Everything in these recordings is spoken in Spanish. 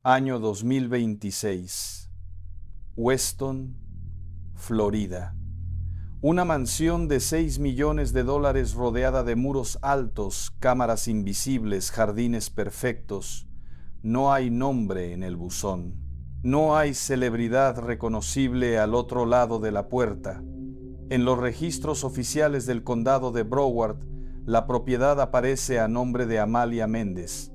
Año 2026. Weston, Florida. Una mansión de $6 millones rodeada de muros altos, cámaras invisibles, jardines perfectos. No hay nombre en el buzón. No hay celebridad reconocible al otro lado de la puerta. En los registros oficiales del condado de Broward, la propiedad aparece a nombre de Amalia Méndez.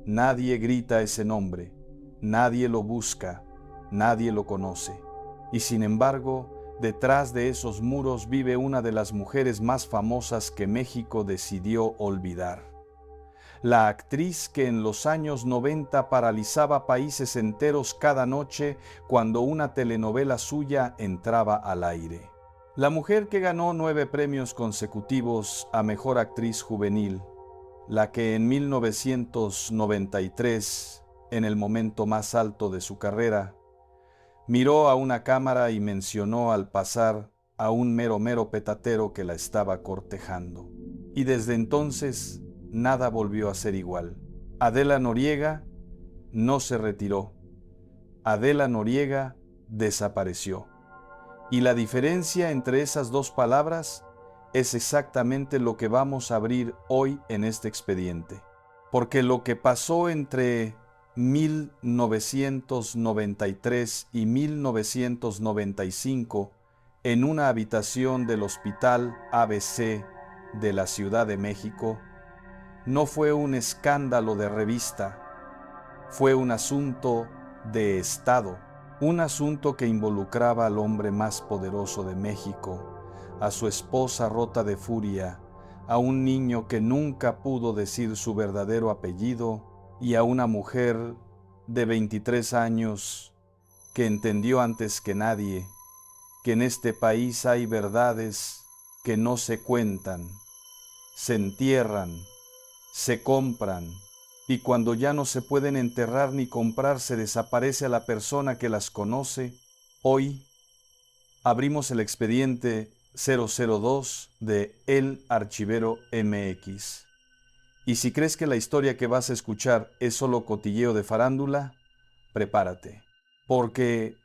Nadie grita ese nombre, nadie lo busca, nadie lo conoce. Y sin embargo, detrás de esos muros vive una de las mujeres más famosas que México decidió olvidar. La actriz que en los años 90 paralizaba países enteros cada noche cuando una telenovela suya entraba al aire. La mujer que ganó 9 premios consecutivos a Mejor Actriz Juvenil. La que en 1993, en el momento más alto de su carrera, miró a una cámara y mencionó al pasar a un mero petatero que la estaba cortejando. Y desde entonces, nada volvió a ser igual. Adela Noriega no se retiró. Adela Noriega desapareció. Y la diferencia entre esas dos palabras es exactamente lo que vamos a abrir hoy en este expediente. Porque lo que pasó entre 1993 y 1995 en una habitación del Hospital ABC de la Ciudad de México no fue un escándalo de revista, fue un asunto de Estado, un asunto que involucraba al hombre más poderoso de México, a su esposa rota de furia, a un niño que nunca pudo decir su verdadero apellido y a una mujer de 23 años que entendió antes que nadie que en este país hay verdades que no se cuentan, se entierran, se compran, y cuando ya no se pueden enterrar ni comprar se desaparece a la persona que las conoce. Hoy abrimos el expediente 002 de El Archivero MX. Y si crees que la historia que vas a escuchar es solo cotilleo de farándula, prepárate, porque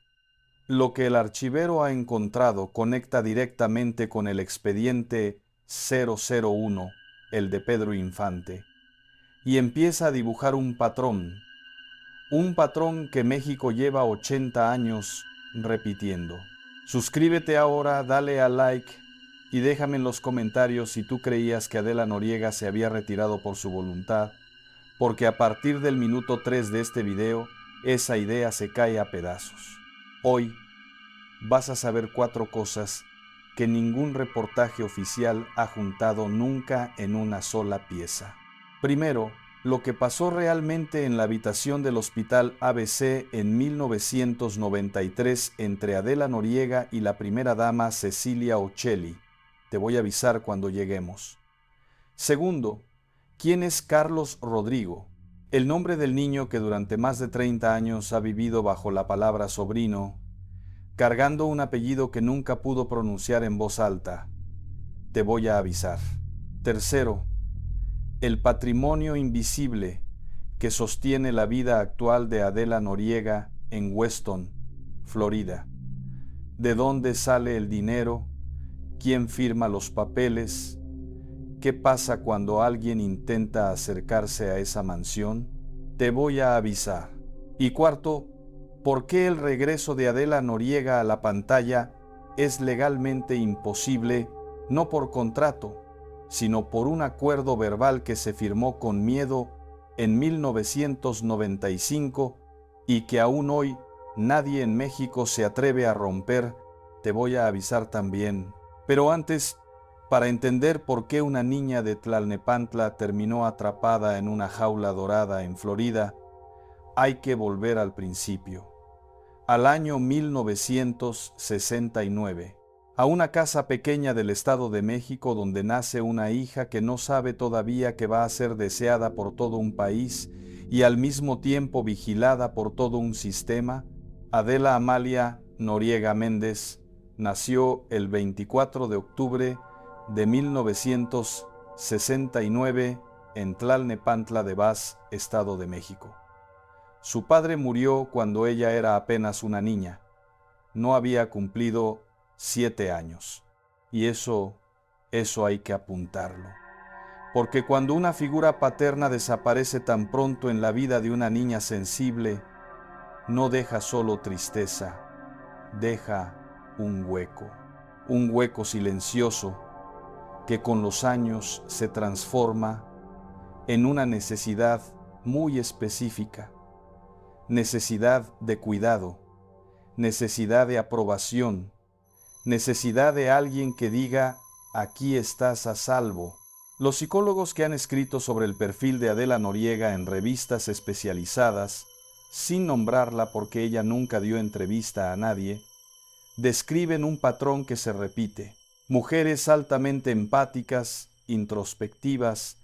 lo que el archivero ha encontrado conecta directamente con el expediente 001, el de Pedro Infante, y empieza a dibujar un patrón que México lleva 80 años repitiendo. Suscríbete ahora, dale a like y déjame en los comentarios si tú creías que Adela Noriega se había retirado por su voluntad, porque a partir del minuto 3 de este video, esa idea se cae a pedazos. Hoy vas a saber 4 cosas que ningún reportaje oficial ha juntado nunca en una sola pieza. Primero, lo que pasó realmente en la habitación del Hospital ABC en 1993 entre Adela Noriega y la primera dama Cecilia Ocelli. Te voy a avisar cuando lleguemos. Segundo, ¿quién es Carlos Rodrigo? El nombre del niño que durante más de 30 años ha vivido bajo la palabra sobrino, cargando un apellido que nunca pudo pronunciar en voz alta. Te voy a avisar. Tercero, el patrimonio invisible que sostiene la vida actual de Adela Noriega en Weston, Florida. ¿De dónde sale el dinero? ¿Quién firma los papeles? ¿Qué pasa cuando alguien intenta acercarse a esa mansión? Te voy a avisar. Y cuarto, ¿por qué el regreso de Adela Noriega a la pantalla es legalmente imposible, no por contrato, sino por un acuerdo verbal que se firmó con miedo en 1995 y que aún hoy nadie en México se atreve a romper? Te voy a avisar también. Pero antes, para entender por qué una niña de Tlalnepantla terminó atrapada en una jaula dorada en Florida, hay que volver al principio, al año 1969. A una casa pequeña del Estado de México donde nace una hija que no sabe todavía que va a ser deseada por todo un país y al mismo tiempo vigilada por todo un sistema. Adela Amalia Noriega Méndez nació el 24 de octubre de 1969 en Tlalnepantla de Vaz, Estado de México. Su padre murió cuando ella era apenas una niña. No había cumplido 7 años. Y eso hay que apuntarlo. Porque cuando una figura paterna desaparece tan pronto en la vida de una niña sensible, no deja solo tristeza, deja un hueco silencioso que con los años se transforma en una necesidad muy específica, necesidad de cuidado, necesidad de aprobación, necesidad de alguien que diga, aquí estás a salvo. Los psicólogos que han escrito sobre el perfil de Adela Noriega en revistas especializadas, sin nombrarla porque ella nunca dio entrevista a nadie, describen un patrón que se repite. Mujeres altamente empáticas, introspectivas,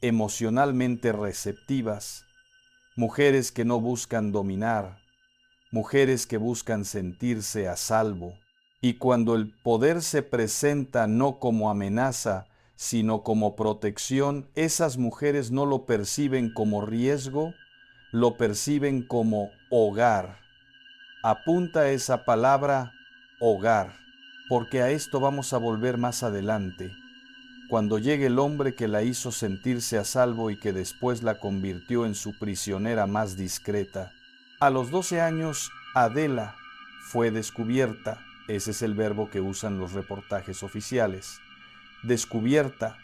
emocionalmente receptivas, mujeres que no buscan dominar, mujeres que buscan sentirse a salvo. Y cuando el poder se presenta no como amenaza, sino como protección, esas mujeres no lo perciben como riesgo, lo perciben como hogar. Apunta esa palabra, hogar, porque a esto vamos a volver más adelante, cuando llegue el hombre que la hizo sentirse a salvo y que después la convirtió en su prisionera más discreta. A los 12 años, Adela fue descubierta, ese es el verbo que usan los reportajes oficiales, descubierta,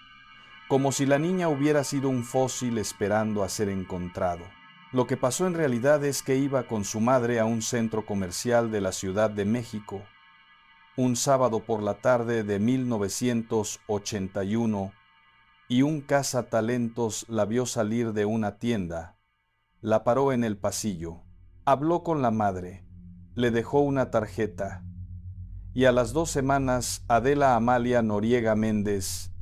como si la niña hubiera sido un fósil esperando a ser encontrado. Lo que pasó en realidad es que iba con su madre a un centro comercial de la Ciudad de México, un sábado por la tarde de 1981, y un cazatalentos la vio salir de una tienda, la paró en el pasillo, habló con la madre, le dejó una tarjeta, y a las 2 semanas Adela Amalia Noriega Méndez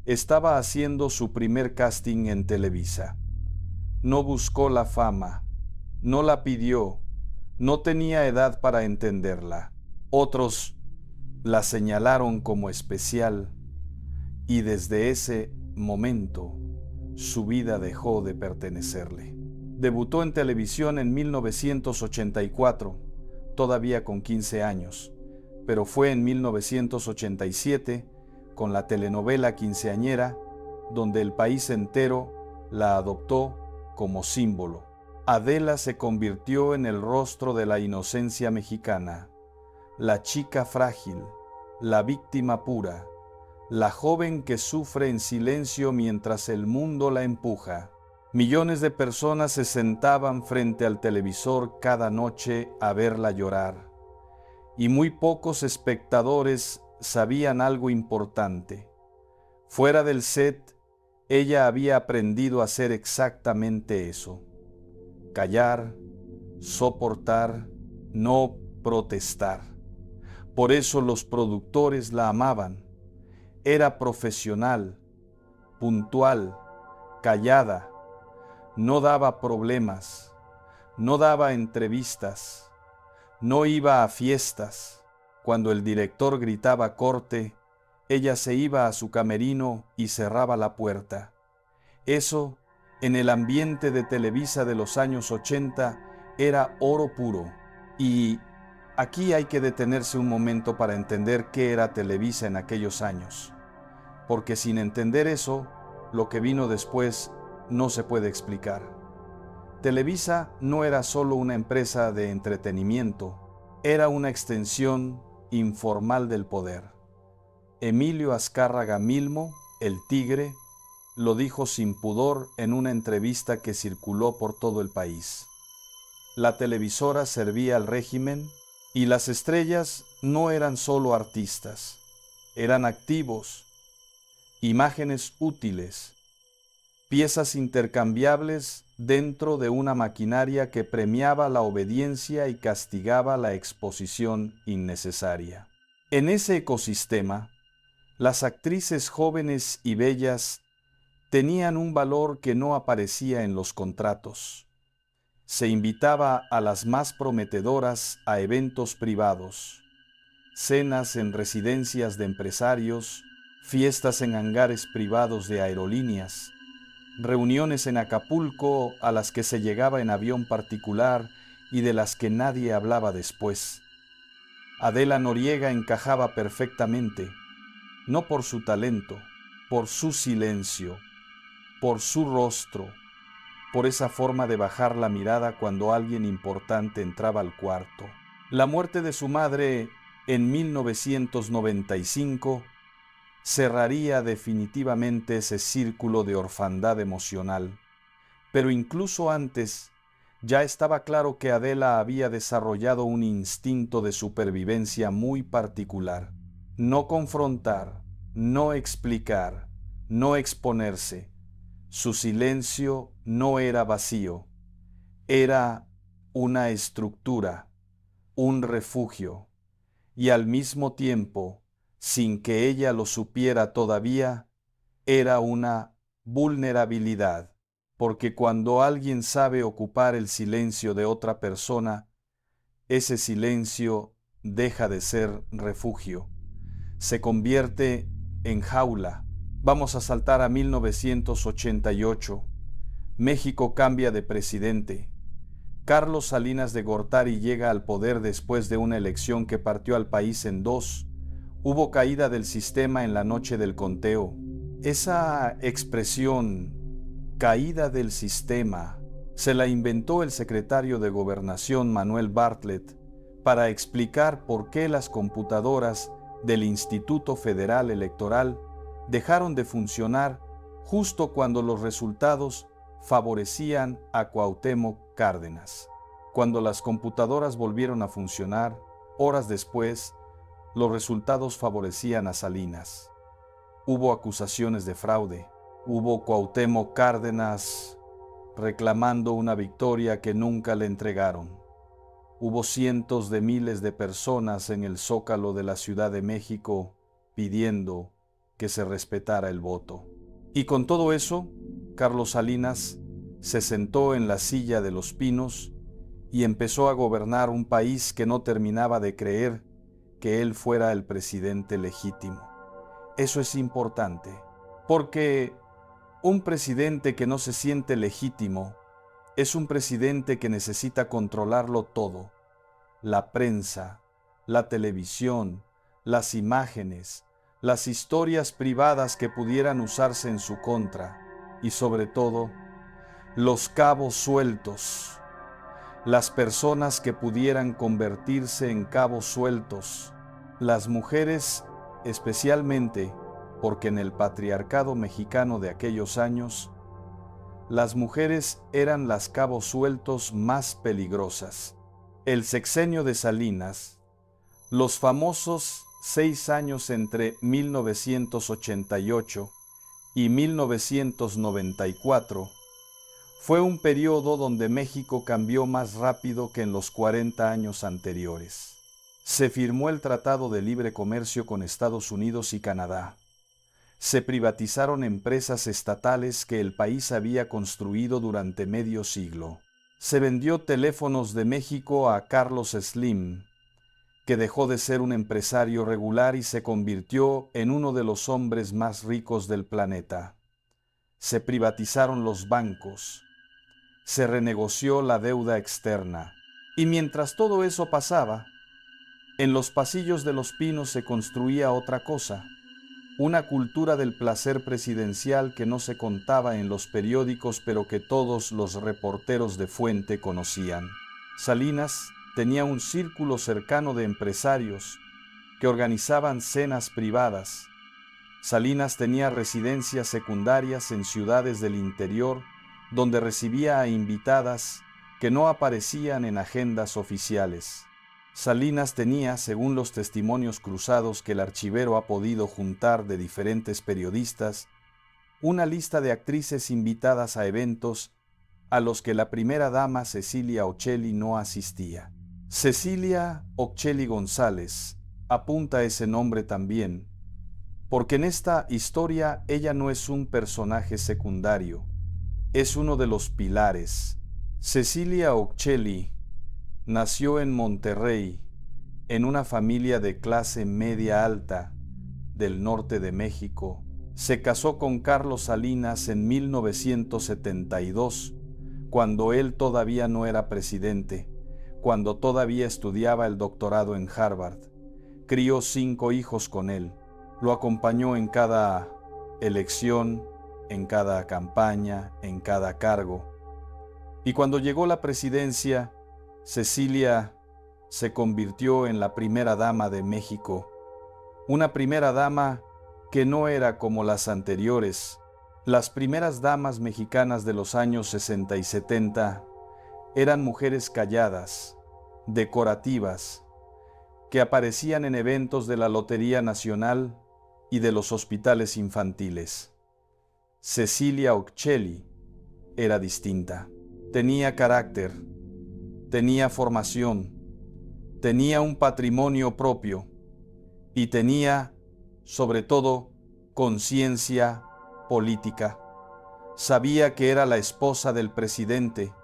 estaba haciendo su primer casting en Televisa. No buscó la fama, no la pidió, no tenía edad para entenderla. Otros la señalaron como especial y desde ese momento su vida dejó de pertenecerle. Debutó en televisión en 1984, todavía con 15 años, pero fue en 1987, con la telenovela Quinceañera, donde el país entero la adoptó como símbolo. Adela se convirtió en el rostro de la inocencia mexicana, la chica frágil, la víctima pura, la joven que sufre en silencio mientras el mundo la empuja. Millones de personas se sentaban frente al televisor cada noche a verla llorar, y muy pocos espectadores sabían algo importante. Fuera del set, ella había aprendido a hacer exactamente eso: callar, soportar, no protestar. Por eso los productores la amaban. Era profesional, puntual, callada, no daba problemas, no daba entrevistas, no iba a fiestas. Cuando el director gritaba corte, ella se iba a su camerino y cerraba la puerta. Eso, en el ambiente de Televisa de los años 80, era oro puro. Y aquí hay que detenerse un momento para entender qué era Televisa en aquellos años, porque sin entender eso, lo que vino después no se puede explicar. Televisa no era solo una empresa de entretenimiento, era una extensión informal del poder. Emilio Azcárraga Milmo, el Tigre, lo dijo sin pudor en una entrevista que circuló por todo el país. La televisora servía al régimen y las estrellas no eran solo artistas, eran activos, imágenes útiles, piezas intercambiables dentro de una maquinaria que premiaba la obediencia y castigaba la exposición innecesaria. En ese ecosistema, las actrices jóvenes y bellas tenían un valor que no aparecía en los contratos. Se invitaba a las más prometedoras a eventos privados, cenas en residencias de empresarios, fiestas en hangares privados de aerolíneas, reuniones en Acapulco a las que se llegaba en avión particular y de las que nadie hablaba después. Adela Noriega encajaba perfectamente, no por su talento, por su silencio, por su rostro, por esa forma de bajar la mirada cuando alguien importante entraba al cuarto. La muerte de su madre en 1995 cerraría definitivamente ese círculo de orfandad emocional. Pero incluso antes, ya estaba claro que Adela había desarrollado un instinto de supervivencia muy particular. No confrontar, no explicar, no exponerse. Su silencio no era vacío, era una estructura, un refugio, y al mismo tiempo, sin que ella lo supiera todavía, era una vulnerabilidad, porque cuando alguien sabe ocupar el silencio de otra persona, ese silencio deja de ser refugio, se convierte en jaula. Vamos a saltar a 1988. México cambia de presidente. Carlos Salinas de Gortari llega al poder después de una elección que partió al país en dos. Hubo caída del sistema en la noche del conteo. Esa expresión, caída del sistema, se la inventó el secretario de Gobernación Manuel Bartlett para explicar por qué las computadoras del Instituto Federal Electoral dejaron de funcionar justo cuando los resultados favorecían a Cuauhtémoc Cárdenas. Cuando las computadoras volvieron a funcionar, horas después, los resultados favorecían a Salinas. Hubo acusaciones de fraude. Hubo Cuauhtémoc Cárdenas reclamando una victoria que nunca le entregaron. Hubo cientos de miles de personas en el Zócalo de la Ciudad de México pidiendo que se respetara el voto. Y con todo eso, Carlos Salinas se sentó en la silla de los pinos y empezó a gobernar un país que no terminaba de creer que él fuera el presidente legítimo. Eso es importante, porque un presidente que no se siente legítimo es un presidente que necesita controlarlo todo: la prensa, la televisión, las imágenes, las historias privadas que pudieran usarse en su contra y, sobre todo, los cabos sueltos, las personas que pudieran convertirse en cabos sueltos, las mujeres especialmente, porque en el patriarcado mexicano de aquellos años, las mujeres eran las cabos sueltos más peligrosas. El sexenio de Salinas, los famosos 6 años entre 1988 y 1994, fue un periodo donde México cambió más rápido que en los 40 años anteriores. Se firmó el Tratado de Libre Comercio con Estados Unidos y Canadá. Se privatizaron empresas estatales que el país había construido durante medio siglo. Se vendió Teléfonos de México a Carlos Slim, que dejó de ser un empresario regular y se convirtió en uno de los hombres más ricos del planeta. Se privatizaron los bancos. Se renegoció la deuda externa. Y mientras todo eso pasaba, en los pasillos de Los Pinos se construía otra cosa, una cultura del placer presidencial que no se contaba en los periódicos, pero que todos los reporteros de fuente conocían. Salinas tenía un círculo cercano de empresarios que organizaban cenas privadas. Salinas tenía residencias secundarias en ciudades del interior donde recibía a invitadas que no aparecían en agendas oficiales. Salinas tenía, según los testimonios cruzados que el archivero ha podido juntar de diferentes periodistas, una lista de actrices invitadas a eventos a los que la primera dama Cecilia Ocelli no asistía. Cecilia Ocelli González apunta ese nombre también, porque en esta historia ella no es un personaje secundario, es uno de los pilares. Cecilia Ocelli nació en Monterrey, en una familia de clase media alta del norte de México, Se casó con Carlos Salinas en 1972, cuando él todavía no era presidente, cuando todavía estudiaba el doctorado en Harvard. Crió 5 hijos con él. Lo acompañó en cada elección, en cada campaña, en cada cargo. Y cuando llegó la presidencia, Cecilia se convirtió en la primera dama de México. Una primera dama que no era como las anteriores. Las primeras damas mexicanas de los años 60 y 70 eran mujeres calladas, decorativas, que aparecían en eventos de la Lotería Nacional y de los hospitales infantiles. Cecilia Uccelli era distinta. Tenía carácter, tenía formación, tenía un patrimonio propio y tenía, sobre todo, conciencia política. Sabía que era la esposa del presidente,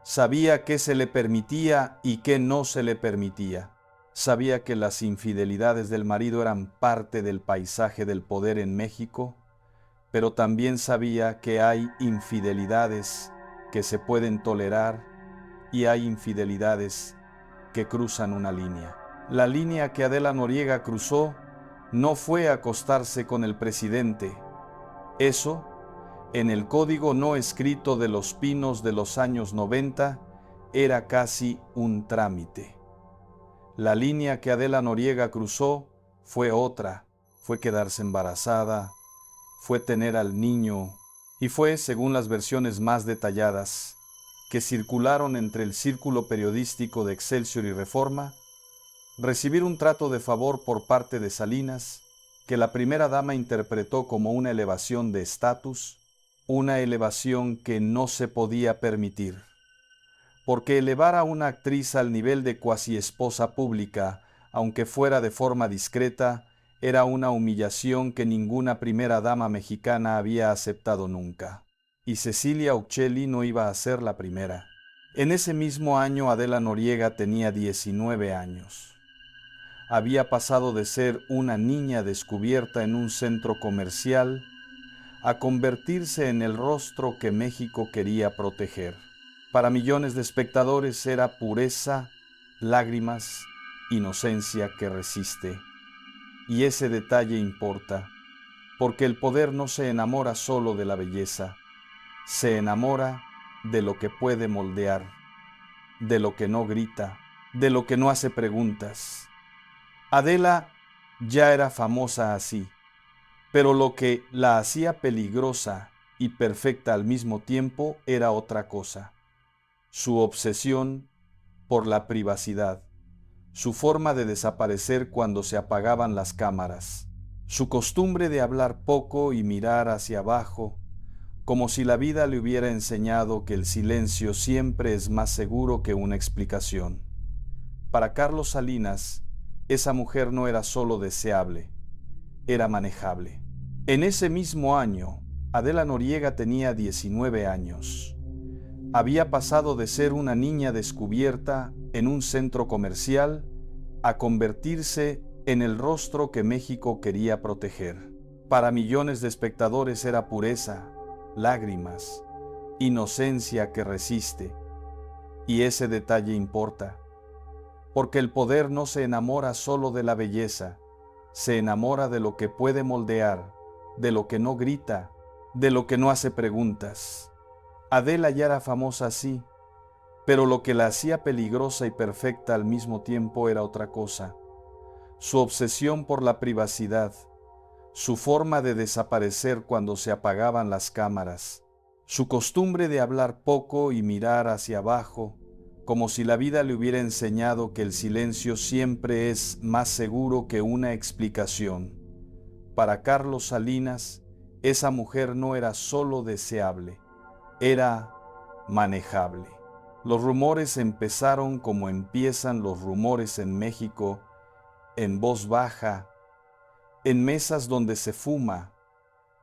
sabía qué se le permitía y qué no se le permitía. Sabía que las infidelidades del marido eran parte del paisaje del poder en México, pero también sabía que hay infidelidades que se pueden tolerar y hay infidelidades que cruzan una línea. La línea que Adela Noriega cruzó no fue acostarse con el presidente. Eso, en el código no escrito de Los Pinos de los años 90, era casi un trámite. La línea que Adela Noriega cruzó fue otra, fue quedarse embarazada, fue tener al niño y fue, según las versiones más detalladas que circularon entre el círculo periodístico de Excelsior y Reforma, recibir un trato de favor por parte de Salinas que la primera dama interpretó como una elevación de estatus, una elevación que no se podía permitir. Porque elevar a una actriz al nivel de cuasi esposa pública, aunque fuera de forma discreta, era una humillación que ninguna primera dama mexicana había aceptado nunca. Y Cecilia Uccelli no iba a ser la primera. En ese mismo año Adela Noriega tenía 19 años. Había pasado de ser una niña descubierta en un centro comercial a convertirse en el rostro que México quería proteger. Para millones de espectadores era pureza, lágrimas, inocencia que resiste. Y ese detalle importa, porque el poder no se enamora solo de la belleza, se enamora de lo que puede moldear, de lo que no grita, de lo que no hace preguntas. Adela ya era famosa así, pero lo que la hacía peligrosa y perfecta al mismo tiempo era otra cosa: su obsesión por la privacidad, su forma de desaparecer cuando se apagaban las cámaras, su costumbre de hablar poco y mirar hacia abajo, como si la vida le hubiera enseñado que el silencio siempre es más seguro que una explicación. Para Carlos Salinas, esa mujer no era solo deseable, era manejable. En ese mismo año, Adela Noriega tenía 19 años. Había pasado de ser una niña descubierta en un centro comercial a convertirse en el rostro que México quería proteger. Para millones de espectadores era pureza, lágrimas, inocencia que resiste. Y ese detalle importa, porque el poder no se enamora solo de la belleza, se enamora de lo que puede moldear, de lo que no grita, de lo que no hace preguntas. Adela ya era famosa así, pero lo que la hacía peligrosa y perfecta al mismo tiempo era otra cosa: su obsesión por la privacidad, su forma de desaparecer cuando se apagaban las cámaras, su costumbre de hablar poco y mirar hacia abajo, como si la vida le hubiera enseñado que el silencio siempre es más seguro que una explicación. Para Carlos Salinas, esa mujer no era solo deseable, era manejable. Los rumores empezaron como empiezan los rumores en México, en voz baja, en mesas donde se fuma,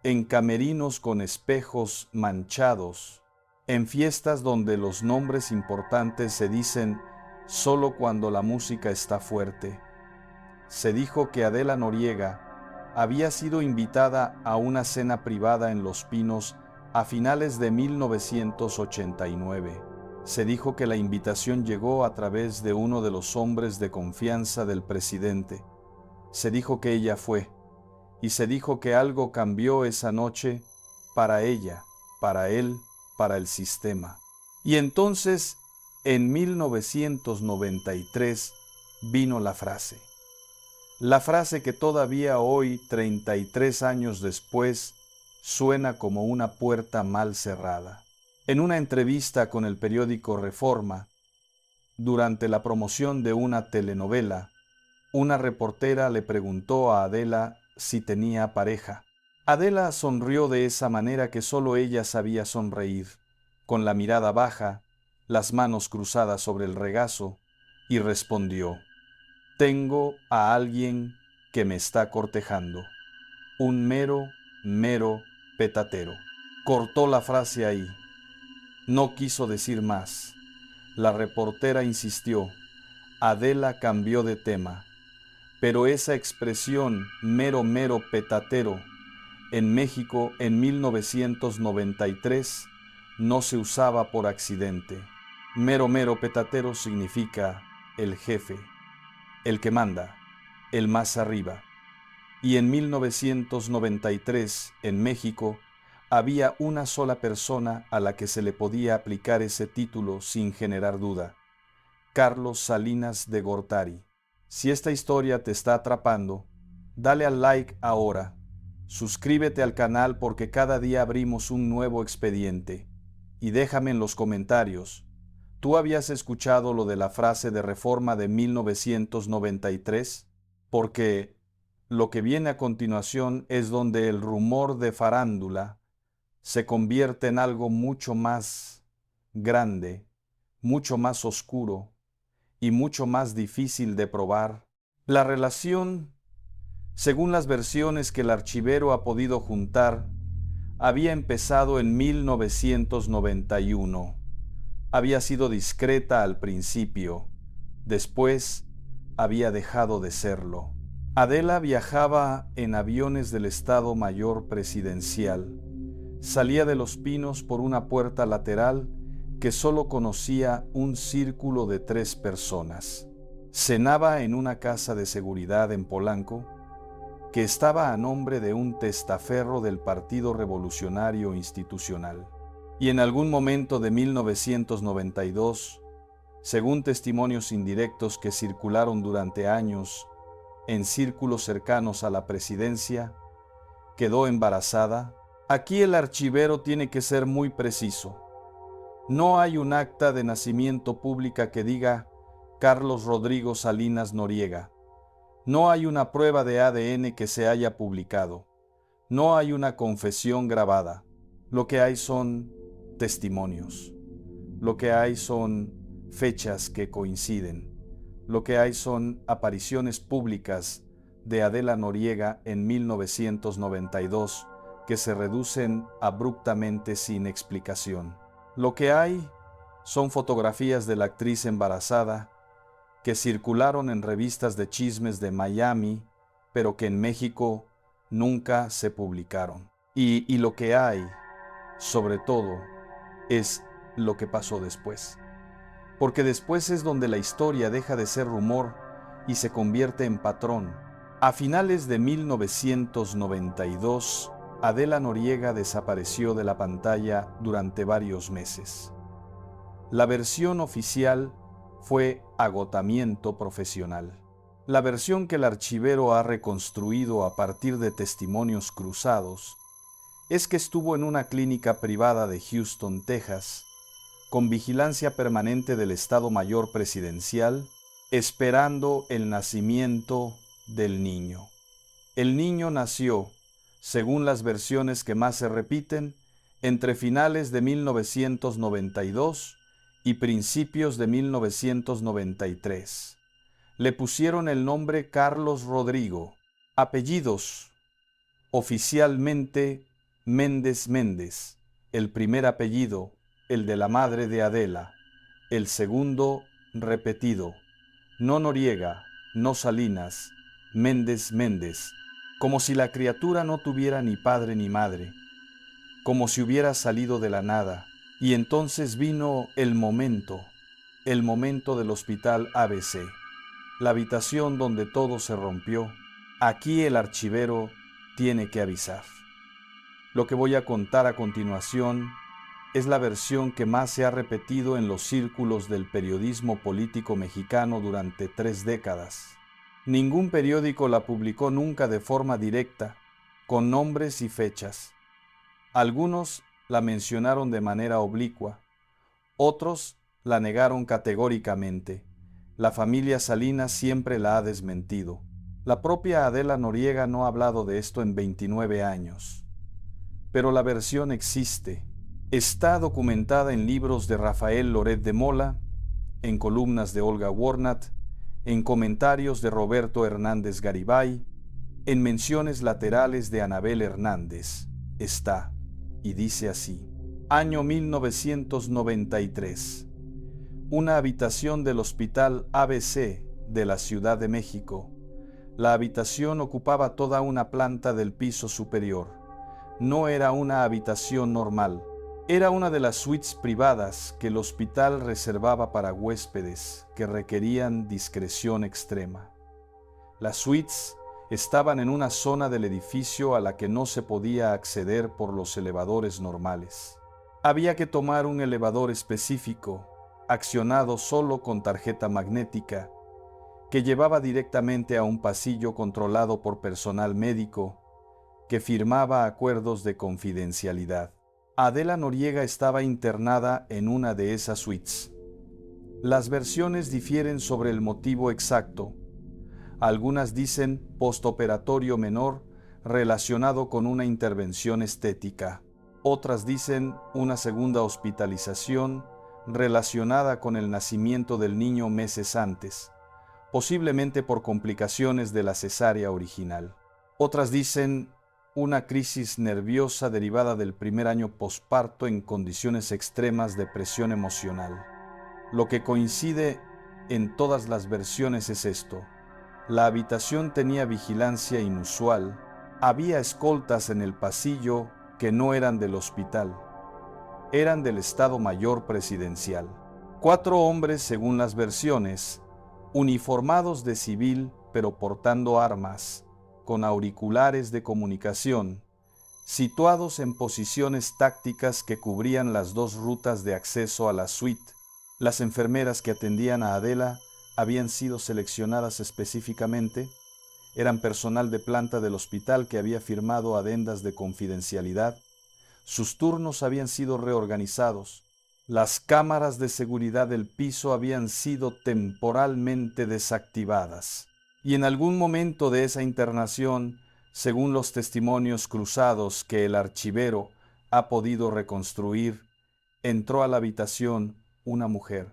en camerinos con espejos manchados, en fiestas donde los nombres importantes se dicen solo cuando la música está fuerte. Se dijo que Adela Noriega había sido invitada a una cena privada en Los Pinos a finales de 1989. Se dijo que la invitación llegó a través de uno de los hombres de confianza del presidente. Se dijo que ella fue, y se dijo que algo cambió esa noche para ella, para él, para el sistema. Y entonces, en 1993, vino la frase que todavía hoy, 33 años después, suena como una puerta mal cerrada. En una entrevista con el periódico Reforma, durante la promoción de una telenovela, una reportera le preguntó a Adela si tenía pareja. Adela sonrió de esa manera que solo ella sabía sonreír, con la mirada baja, las manos cruzadas sobre el regazo, y respondió: tengo a alguien que me está cortejando, un mero petatero. Cortó la frase ahí. No quiso decir más. La reportera insistió. Adela cambió de tema. Pero esa expresión mero petatero en México en 1993 no se usaba por accidente. Mero petatero significa el jefe, el que manda, el más arriba. Y en 1993, en México, había una sola persona a la que se le podía aplicar ese título sin generar duda: Carlos Salinas de Gortari. Si esta historia te está atrapando, dale al like ahora. Suscríbete al canal porque cada día abrimos un nuevo expediente. Y déjame en los comentarios, ¿tú habías escuchado lo de la frase de Reforma de 1993? Porque lo que viene a continuación es donde el rumor de farándula se convierte en algo mucho más grande, mucho más oscuro y mucho más difícil de probar. La relación, según las versiones que el archivero ha podido juntar, había empezado en 1991. Había sido discreta al principio, después había dejado de serlo. Adela viajaba en aviones del Estado Mayor Presidencial. Salía de Los Pinos por una puerta lateral que solo conocía un círculo de 3 personas. Cenaba en una casa de seguridad en Polanco, que estaba a nombre de un testaferro del Partido Revolucionario Institucional. Y en algún momento de 1992, según testimonios indirectos que circularon durante años en círculos cercanos a la presidencia, quedó embarazada. Aquí el archivero tiene que ser muy preciso. No hay un acta de nacimiento pública que diga Carlos Rodrigo Salinas Noriega. No hay una prueba de ADN que se haya publicado. No hay una confesión grabada. Lo que hay son testimonios. Lo que hay son fechas que coinciden. Lo que hay son apariciones públicas de Adela Noriega en 1992 que se reducen abruptamente sin explicación. Lo que hay son fotografías de la actriz embarazada que circularon en revistas de chismes de Miami, pero que en México nunca se publicaron. Y lo que hay, sobre todo, es lo que pasó después. Porque después es donde la historia deja de ser rumor y se convierte en patrón. A finales de 1992, Adela Noriega desapareció de la pantalla durante varios meses. La versión oficial fue agotamiento profesional. La versión que el archivero ha reconstruido a partir de testimonios cruzados es que estuvo en una clínica privada de Houston, Texas, con vigilancia permanente del Estado Mayor Presidencial, esperando el nacimiento del niño. El niño nació, según las versiones que más se repiten, entre finales de 1992 y principios de 1993. Le pusieron el nombre Carlos Rodrigo. Apellidos: oficialmente Méndez Méndez, el primer apellido, el de la madre de Adela, el segundo repetido, no Noriega, no Salinas, Méndez Méndez, como si la criatura no tuviera ni padre ni madre, como si hubiera salido de la nada. Y entonces vino el momento del hospital ABC, la habitación donde todo se rompió. Aquí el archivero tiene que avisar. Lo que voy a contar a continuación es la versión que más se ha repetido en los círculos del periodismo político mexicano durante 3 décadas. Ningún periódico la publicó nunca de forma directa, con nombres y fechas. Algunos la mencionaron de manera oblicua, otros la negaron categóricamente. La familia Salinas siempre la ha desmentido. La propia Adela Noriega no ha hablado de esto en 29 años. Pero la versión existe. Está documentada en libros de Rafael Loret de Mola, en columnas de Olga Warnat, en comentarios de Roberto Hernández Garibay, en menciones laterales de Anabel Hernández. Está, y dice así: año 1993. Una habitación del Hospital ABC de la Ciudad de México. La habitación ocupaba toda una planta del piso superior. No era una habitación normal. Era una de las suites privadas que el hospital reservaba para huéspedes que requerían discreción extrema. Las suites estaban en una zona del edificio a la que no se podía acceder por los elevadores normales. Había que tomar un elevador específico, accionado solo con tarjeta magnética, que llevaba directamente a un pasillo controlado por personal médico que firmaba acuerdos de confidencialidad. Adela Noriega estaba internada en una de esas suites. Las versiones difieren sobre el motivo exacto. Algunas dicen postoperatorio menor relacionado con una intervención estética. Otras dicen una segunda hospitalización relacionada con el nacimiento del niño meses antes, posiblemente por complicaciones de la cesárea original. Otras dicen una crisis nerviosa derivada del primer año posparto en condiciones extremas de presión emocional. Lo que coincide en todas las versiones es esto: la habitación tenía vigilancia inusual, había escoltas en el pasillo que no eran del hospital, eran del Estado Mayor Presidencial. 4 hombres, según las versiones, uniformados de civil pero portando armas, con auriculares de comunicación, situados en posiciones tácticas que cubrían las 2 rutas de acceso a la suite. Las enfermeras que atendían a Adela habían sido seleccionadas específicamente, eran personal de planta del hospital que había firmado adendas de confidencialidad, sus turnos habían sido reorganizados, las cámaras de seguridad del piso habían sido temporalmente desactivadas. Y en algún momento de esa internación, según los testimonios cruzados que el archivero ha podido reconstruir, entró a la habitación una mujer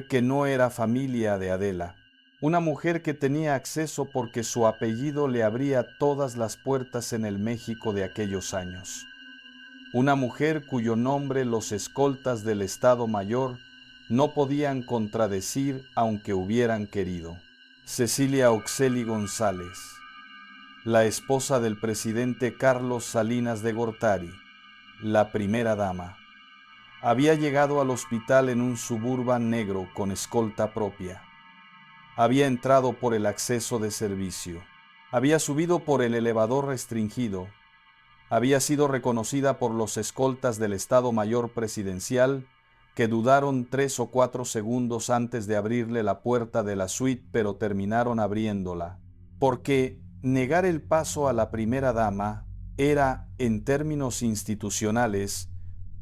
que no era familia de Adela, una mujer que tenía acceso porque su apellido le abría todas las puertas en el México de aquellos años, una mujer cuyo nombre los escoltas del Estado Mayor no podían contradecir aunque hubieran querido. Cecilia Oxeli González, la esposa del presidente Carlos Salinas de Gortari, la primera dama, había llegado al hospital en un Suburban negro con escolta propia. Había entrado por el acceso de servicio. Había subido por el elevador restringido. Había sido reconocida por los escoltas del Estado Mayor Presidencial, que dudaron 3 o 4 segundos antes de abrirle la puerta de la suite, pero terminaron abriéndola. Porque negar el paso a la primera dama era, en términos institucionales,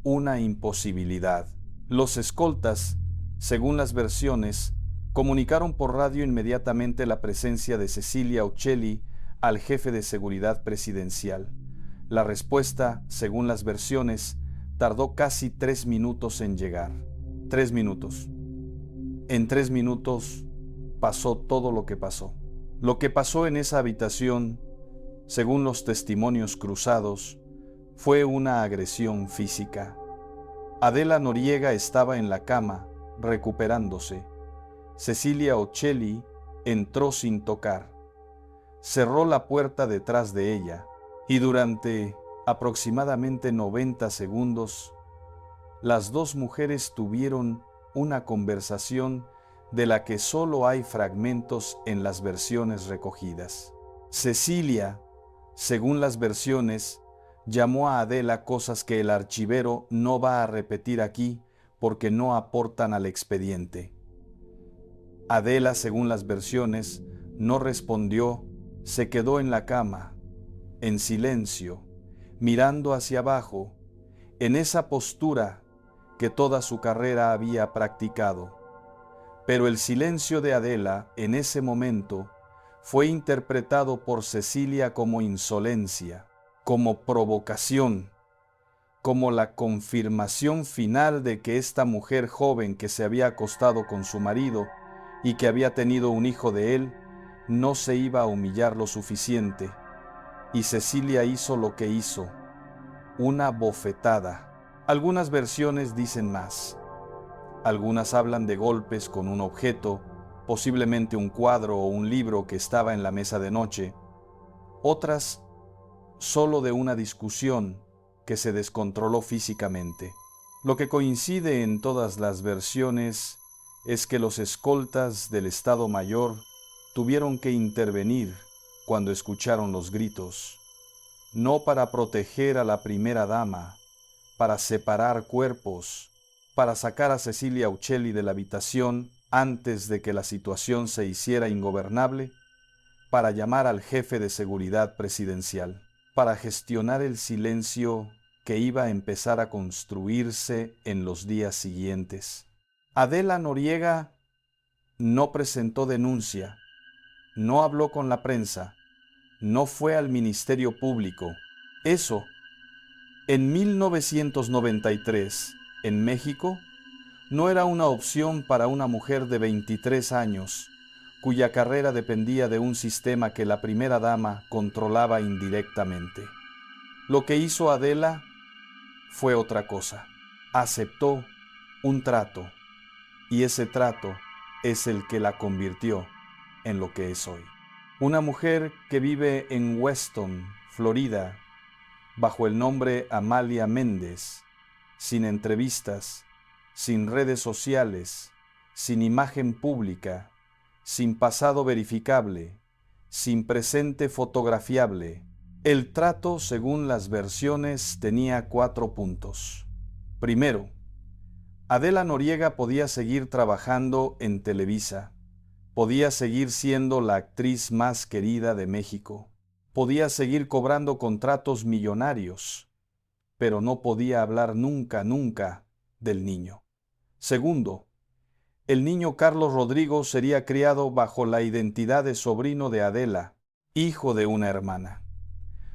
una imposibilidad. Los escoltas, según las versiones, comunicaron por radio inmediatamente la presencia de Cecilia Ocelli al jefe de seguridad presidencial. La respuesta, según las versiones, tardó casi 3 minutos en llegar. 3 minutos. En 3 minutos pasó todo lo que pasó. Lo que pasó en esa habitación, según los testimonios cruzados, fue una agresión física. Adela Noriega estaba en la cama, recuperándose. Cecilia Ocelli entró sin tocar. cerró la puerta detrás de ella y durante aproximadamente 90 segundos, las dos mujeres tuvieron una conversación de la que solo hay fragmentos en las versiones recogidas. Cecilia, según las versiones, llamó a Adela cosas que el archivero no va a repetir aquí porque no aportan al expediente. Adela, según las versiones, no respondió, se quedó en la cama, en silencio, mirando hacia abajo, en esa postura que toda su carrera había practicado. Pero el silencio de Adela en ese momento fue interpretado por Cecilia como insolencia, como provocación, como la confirmación final de que esta mujer joven que se había acostado con su marido y que había tenido un hijo de él, no se iba a humillar lo suficiente. Y Cecilia hizo lo que hizo, una bofetada. Algunas versiones dicen más. Algunas hablan de golpes con un objeto, posiblemente un cuadro o un libro que estaba en la mesa de noche. Otras, solo de una discusión que se descontroló físicamente. Lo que coincide en todas las versiones es que los escoltas del Estado Mayor tuvieron que intervenir cuando escucharon los gritos, no para proteger a la primera dama, para separar cuerpos, para sacar a Cecilia Uccelli de la habitación antes de que la situación se hiciera ingobernable, para llamar al jefe de seguridad presidencial, para gestionar el silencio que iba a empezar a construirse en los días siguientes. Adela Noriega no presentó denuncia, no habló con la prensa, no fue al Ministerio Público. Eso, en 1993, en México, no era una opción para una mujer de 23 años, cuya carrera dependía de un sistema que la primera dama controlaba indirectamente. Lo que hizo Adela fue otra cosa. Aceptó un trato, y ese trato es el que la convirtió en lo que es hoy. Una mujer que vive en Weston, Florida, bajo el nombre Amalia Méndez, sin entrevistas, sin redes sociales, sin imagen pública, sin pasado verificable, sin presente fotografiable. El trato, según las versiones, tenía 4 puntos. Primero, Adela Noriega podía seguir trabajando en Televisa, podía seguir siendo la actriz más querida de México, podía seguir cobrando contratos millonarios, pero no podía hablar nunca del niño. Segundo, el niño Carlos Rodrigo sería criado bajo la identidad de sobrino de Adela, hijo de una hermana.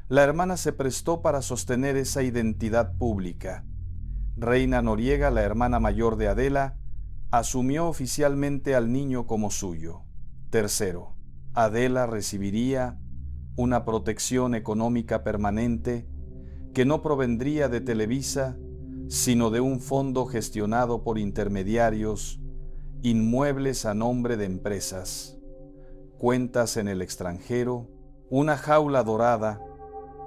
La hermana se prestó para sostener esa identidad pública. Reina Noriega, la hermana mayor de Adela, asumió oficialmente al niño como suyo. Tercero, Adela recibiría una protección económica permanente que no provendría de Televisa, sino de un fondo gestionado por intermediarios, inmuebles a nombre de empresas, cuentas en el extranjero, una jaula dorada,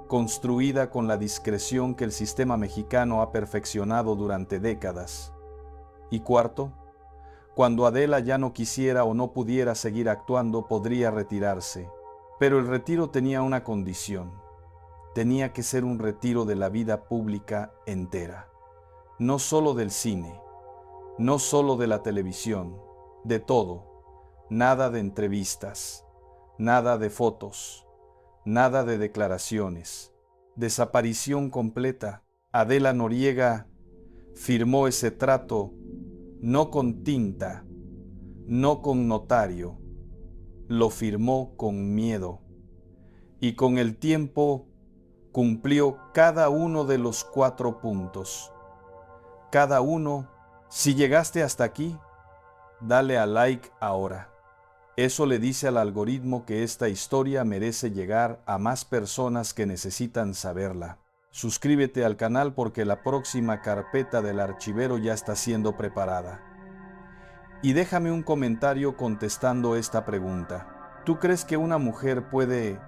construida con la discreción que el sistema mexicano ha perfeccionado durante décadas. Y cuarto, cuando Adela ya no quisiera o no pudiera seguir actuando, podría retirarse. Pero el retiro tenía una condición. Tenía que ser un retiro de la vida pública entera. No solo del cine, no solo de la televisión, de todo. Nada de entrevistas, nada de fotos, nada de declaraciones. Desaparición completa. Adela Noriega firmó ese trato no con tinta, no con notario, lo firmó con miedo. Y con el tiempo cumplió cada uno de los 4 puntos. Cada uno. Si llegaste hasta aquí, dale a like ahora. Eso le dice al algoritmo que esta historia merece llegar a más personas que necesitan saberla. Suscríbete al canal porque la próxima carpeta del archivero ya está siendo preparada. Y déjame un comentario contestando esta pregunta. ¿Tú crees que una mujer puede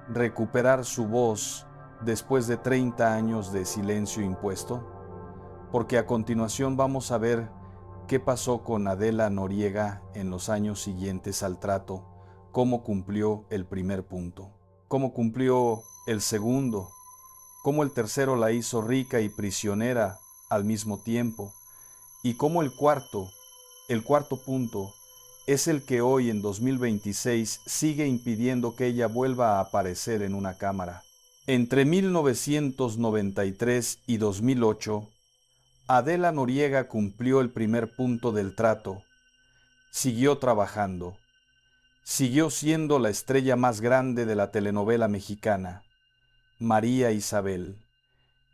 recuperar su voz después de 30 años de silencio impuesto? Porque a continuación vamos a ver qué pasó con Adela Noriega en los años siguientes al trato, cómo cumplió el primer punto, cómo cumplió el segundo, cómo el tercero la hizo rica y prisionera al mismo tiempo, y cómo el cuarto punto, es el que hoy en 2026 sigue impidiendo que ella vuelva a aparecer en una cámara. Entre 1993 y 2008, Adela Noriega cumplió el primer punto del trato, siguió trabajando, siguió siendo la estrella más grande de la telenovela mexicana, María Isabel.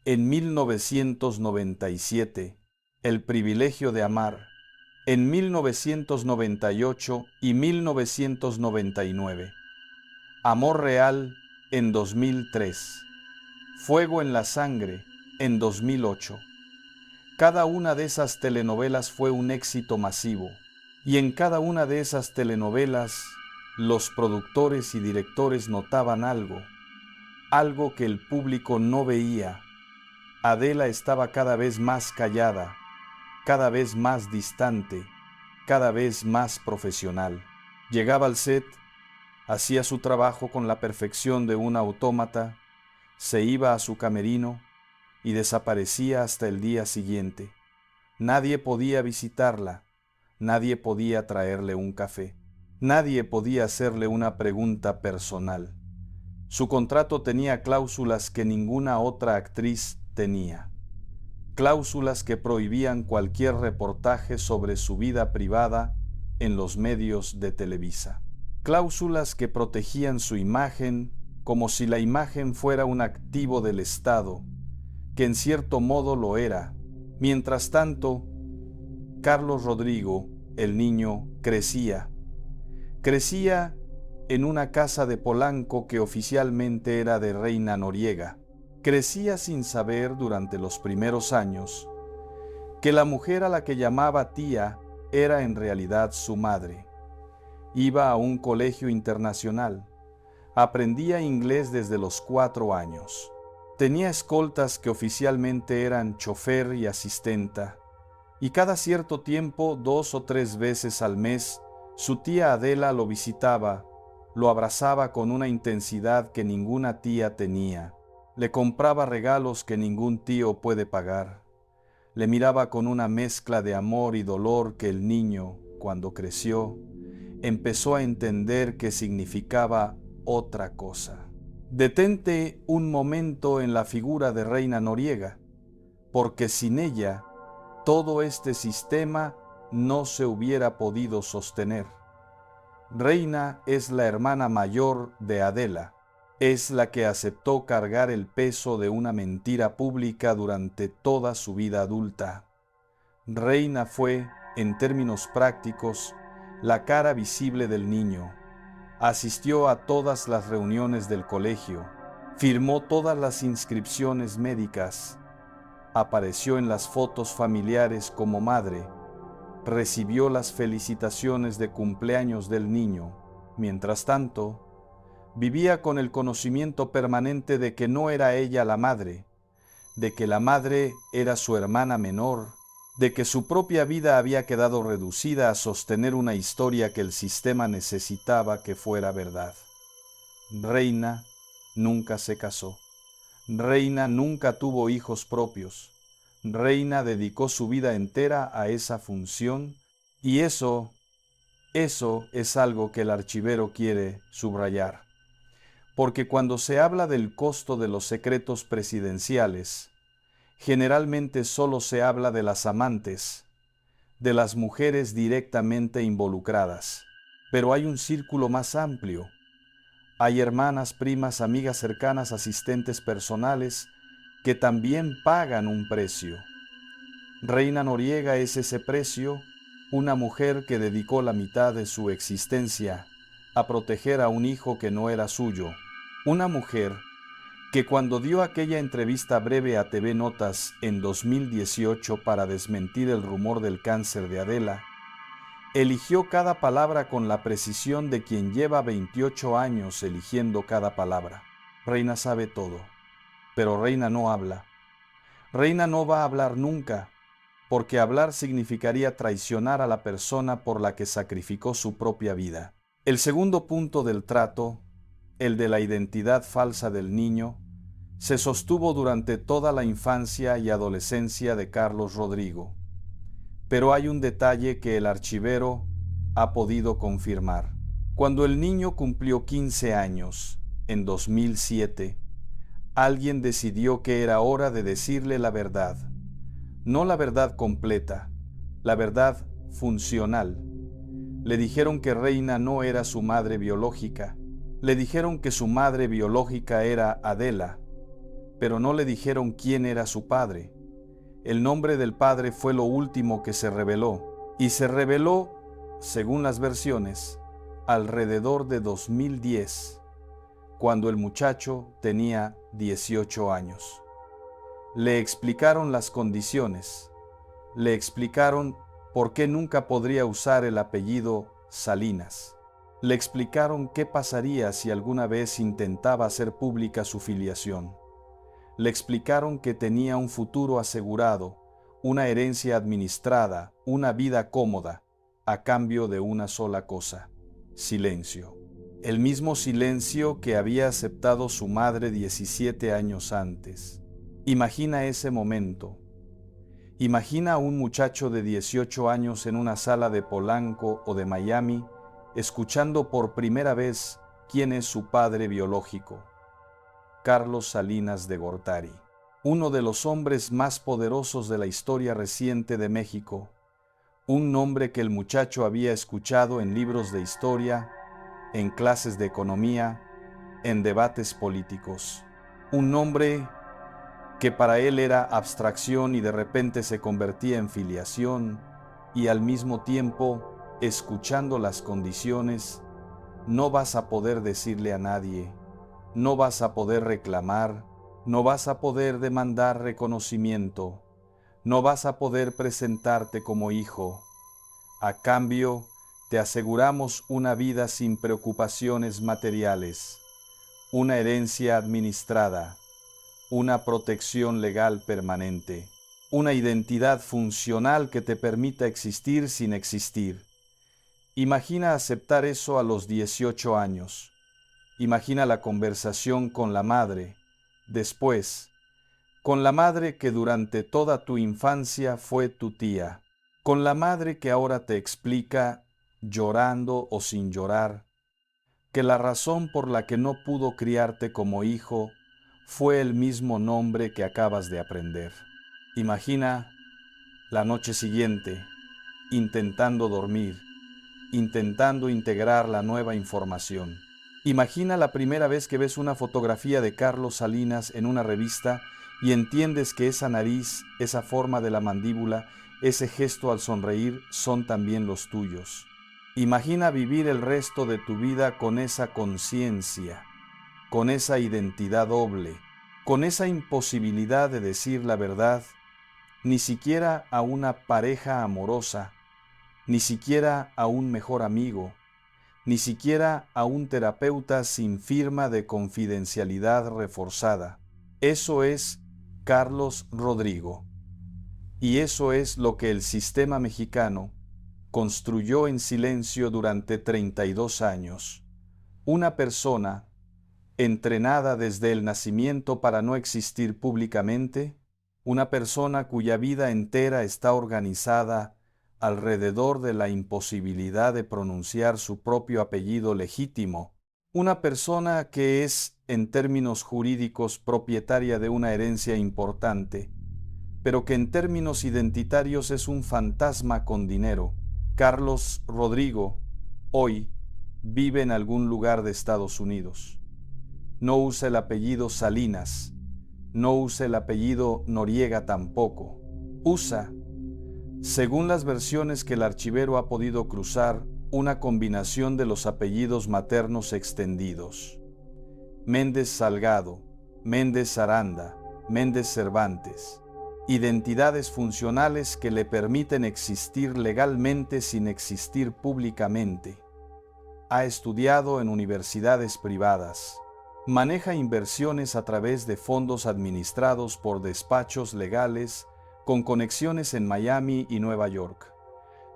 En 1997, El privilegio de amar. En 1998 y 1999. Amor real en 2003. Fuego en la sangre en 2008. Cada una de esas telenovelas fue un éxito masivo, y en cada una de esas telenovelas los productores y directores notaban algo que el público no veía. Adela estaba cada vez más callada, cada vez más distante, cada vez más profesional. Llegaba al set, hacía su trabajo con la perfección de un autómata, se iba a su camerino y desaparecía hasta el día siguiente. Nadie podía visitarla, nadie podía traerle un café, nadie podía hacerle una pregunta personal. Su contrato tenía cláusulas que ninguna otra actriz tenía. Cláusulas que prohibían cualquier reportaje sobre su vida privada en los medios de Televisa. Cláusulas que protegían su imagen como si la imagen fuera un activo del Estado, que en cierto modo lo era. Mientras tanto, Carlos Rodrigo, el niño, crecía. Crecía en una casa de Polanco que oficialmente era de Reina Noriega. Crecía sin saber durante los primeros años que la mujer a la que llamaba tía era en realidad su madre. Iba a un colegio internacional. Aprendía inglés desde los 4 años. Tenía escoltas que oficialmente eran chofer y asistenta. Y cada cierto tiempo, 2 o 3 veces al mes, su tía Adela lo visitaba, lo abrazaba con una intensidad que ninguna tía tenía. Le compraba regalos que ningún tío puede pagar. Le miraba con una mezcla de amor y dolor que el niño, cuando creció, empezó a entender que significaba otra cosa. Detente un momento en la figura de Reina Noriega, porque sin ella, todo este sistema no se hubiera podido sostener. Reina es la hermana mayor de Adela. Es la que aceptó cargar el peso de una mentira pública durante toda su vida adulta. Reina fue, en términos prácticos, la cara visible del niño. Asistió a todas las reuniones del colegio, firmó todas las inscripciones médicas, apareció en las fotos familiares como madre, recibió las felicitaciones de cumpleaños del niño. Mientras tanto, vivía con el conocimiento permanente de que no era ella la madre, de que la madre era su hermana menor, de que su propia vida había quedado reducida a sostener una historia que el sistema necesitaba que fuera verdad. Reina nunca se casó. Reina nunca tuvo hijos propios. Reina dedicó su vida entera a esa función, y eso es algo que el archivero quiere subrayar. Porque cuando se habla del costo de los secretos presidenciales, generalmente solo se habla de las amantes, de las mujeres directamente involucradas. Pero hay un círculo más amplio. Hay hermanas, primas, amigas cercanas, asistentes personales, que también pagan un precio. Reina Noriega es ese precio, una mujer que dedicó la mitad de su existencia a proteger a un hijo que no era suyo. Una mujer que cuando dio aquella entrevista breve a TV Notas en 2018 para desmentir el rumor del cáncer de Adela, Eligió cada palabra con la precisión de quien lleva 28 años eligiendo cada palabra. Reina sabe todo, pero Reina no habla. Reina no va a hablar nunca, porque hablar significaría traicionar a la persona por la que sacrificó su propia vida. El segundo punto del trato, el de la identidad falsa del niño, se sostuvo durante toda la infancia y adolescencia de Carlos Rodrigo. Pero hay un detalle que el archivero ha podido confirmar. Cuando el niño cumplió 15 años, en 2007, alguien decidió que era hora de decirle la verdad. No la verdad completa, la verdad funcional. Le dijeron que Reina no era su madre biológica. Le dijeron que su madre biológica era Adela, pero no le dijeron quién era su padre. El nombre del padre fue lo último que se reveló, y se reveló, según las versiones, alrededor de 2010, cuando el muchacho tenía 18 años. Le explicaron las condiciones, le explicaron por qué nunca podría usar el apellido Salinas. Le explicaron qué pasaría si alguna vez intentaba hacer pública su filiación. Le explicaron que tenía un futuro asegurado, una herencia administrada, una vida cómoda, a cambio de una sola cosa: silencio. El mismo silencio que había aceptado su madre 17 años antes. Imagina ese momento. Imagina a un muchacho de 18 años en una sala de Polanco o de Miami, escuchando por primera vez quién es su padre biológico. Carlos Salinas de Gortari, uno de los hombres más poderosos de la historia reciente de México, un nombre que el muchacho había escuchado en libros de historia, en clases de economía, en debates políticos. Un nombre que para él era abstracción y de repente se convertía en filiación, y al mismo tiempo, escuchando las condiciones, no vas a poder decirle a nadie, no vas a poder reclamar, no vas a poder demandar reconocimiento, no vas a poder presentarte como hijo. A cambio, te aseguramos una vida sin preocupaciones materiales, una herencia administrada, una protección legal permanente, una identidad funcional que te permita existir sin existir. Imagina aceptar eso a los 18 años. Imagina la conversación con la madre, después, con la madre que durante toda tu infancia fue tu tía, con la madre que ahora te explica, llorando o sin llorar, que la razón por la que no pudo criarte como hijo fue el mismo nombre que acabas de aprender. Imagina la noche siguiente, intentando dormir, intentando integrar la nueva información. Imagina la primera vez que ves una fotografía de Carlos Salinas en una revista y entiendes que esa nariz, esa forma de la mandíbula, ese gesto al sonreír son también los tuyos. Imagina vivir el resto de tu vida con esa conciencia, con esa identidad doble, con esa imposibilidad de decir la verdad, ni siquiera a una pareja amorosa, ni siquiera a un mejor amigo, ni siquiera a un terapeuta sin firma de confidencialidad reforzada. Eso es Carlos Rodrigo. Y eso es lo que el sistema mexicano construyó en silencio durante 32 años. Una persona entrenada desde el nacimiento para no existir públicamente, una persona cuya vida entera está organizada alrededor de la imposibilidad de pronunciar su propio apellido legítimo, una persona que es, en términos jurídicos, propietaria de una herencia importante, pero que en términos identitarios es un fantasma con dinero. Carlos Rodrigo, hoy, vive en algún lugar de Estados Unidos. No usa el apellido Salinas, no usa el apellido Noriega tampoco. Usa, según las versiones que el archivero ha podido cruzar, una combinación de los apellidos maternos extendidos: Méndez Salgado, Méndez Aranda, Méndez Cervantes. identidades funcionales que le permiten existir legalmente sin existir públicamente. Ha estudiado en universidades privadas. Maneja inversiones a través de fondos administrados por despachos legales con conexiones en Miami y Nueva York.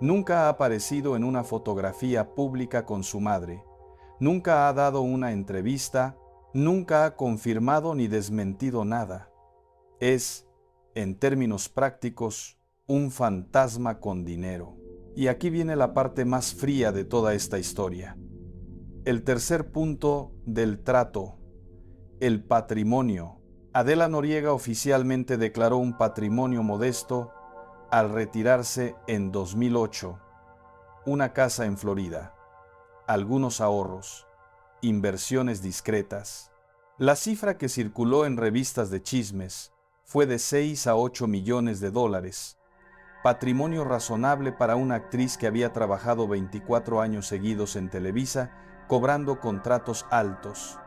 Nunca ha aparecido en una fotografía pública con su madre. Nunca ha dado una entrevista. Nunca ha confirmado ni desmentido nada. Es, en términos prácticos, un fantasma con dinero. Y aquí viene la parte más fría de toda esta historia. El tercer punto del trato, el patrimonio. Adela Noriega oficialmente declaró un patrimonio modesto al retirarse en 2008. Una casa en Florida, algunos ahorros, inversiones discretas. La cifra que circuló en revistas de chismes fue de 6 a 8 millones de dólares, patrimonio razonable para una actriz que había trabajado 24 años seguidos en Televisa, cobrando contratos altos.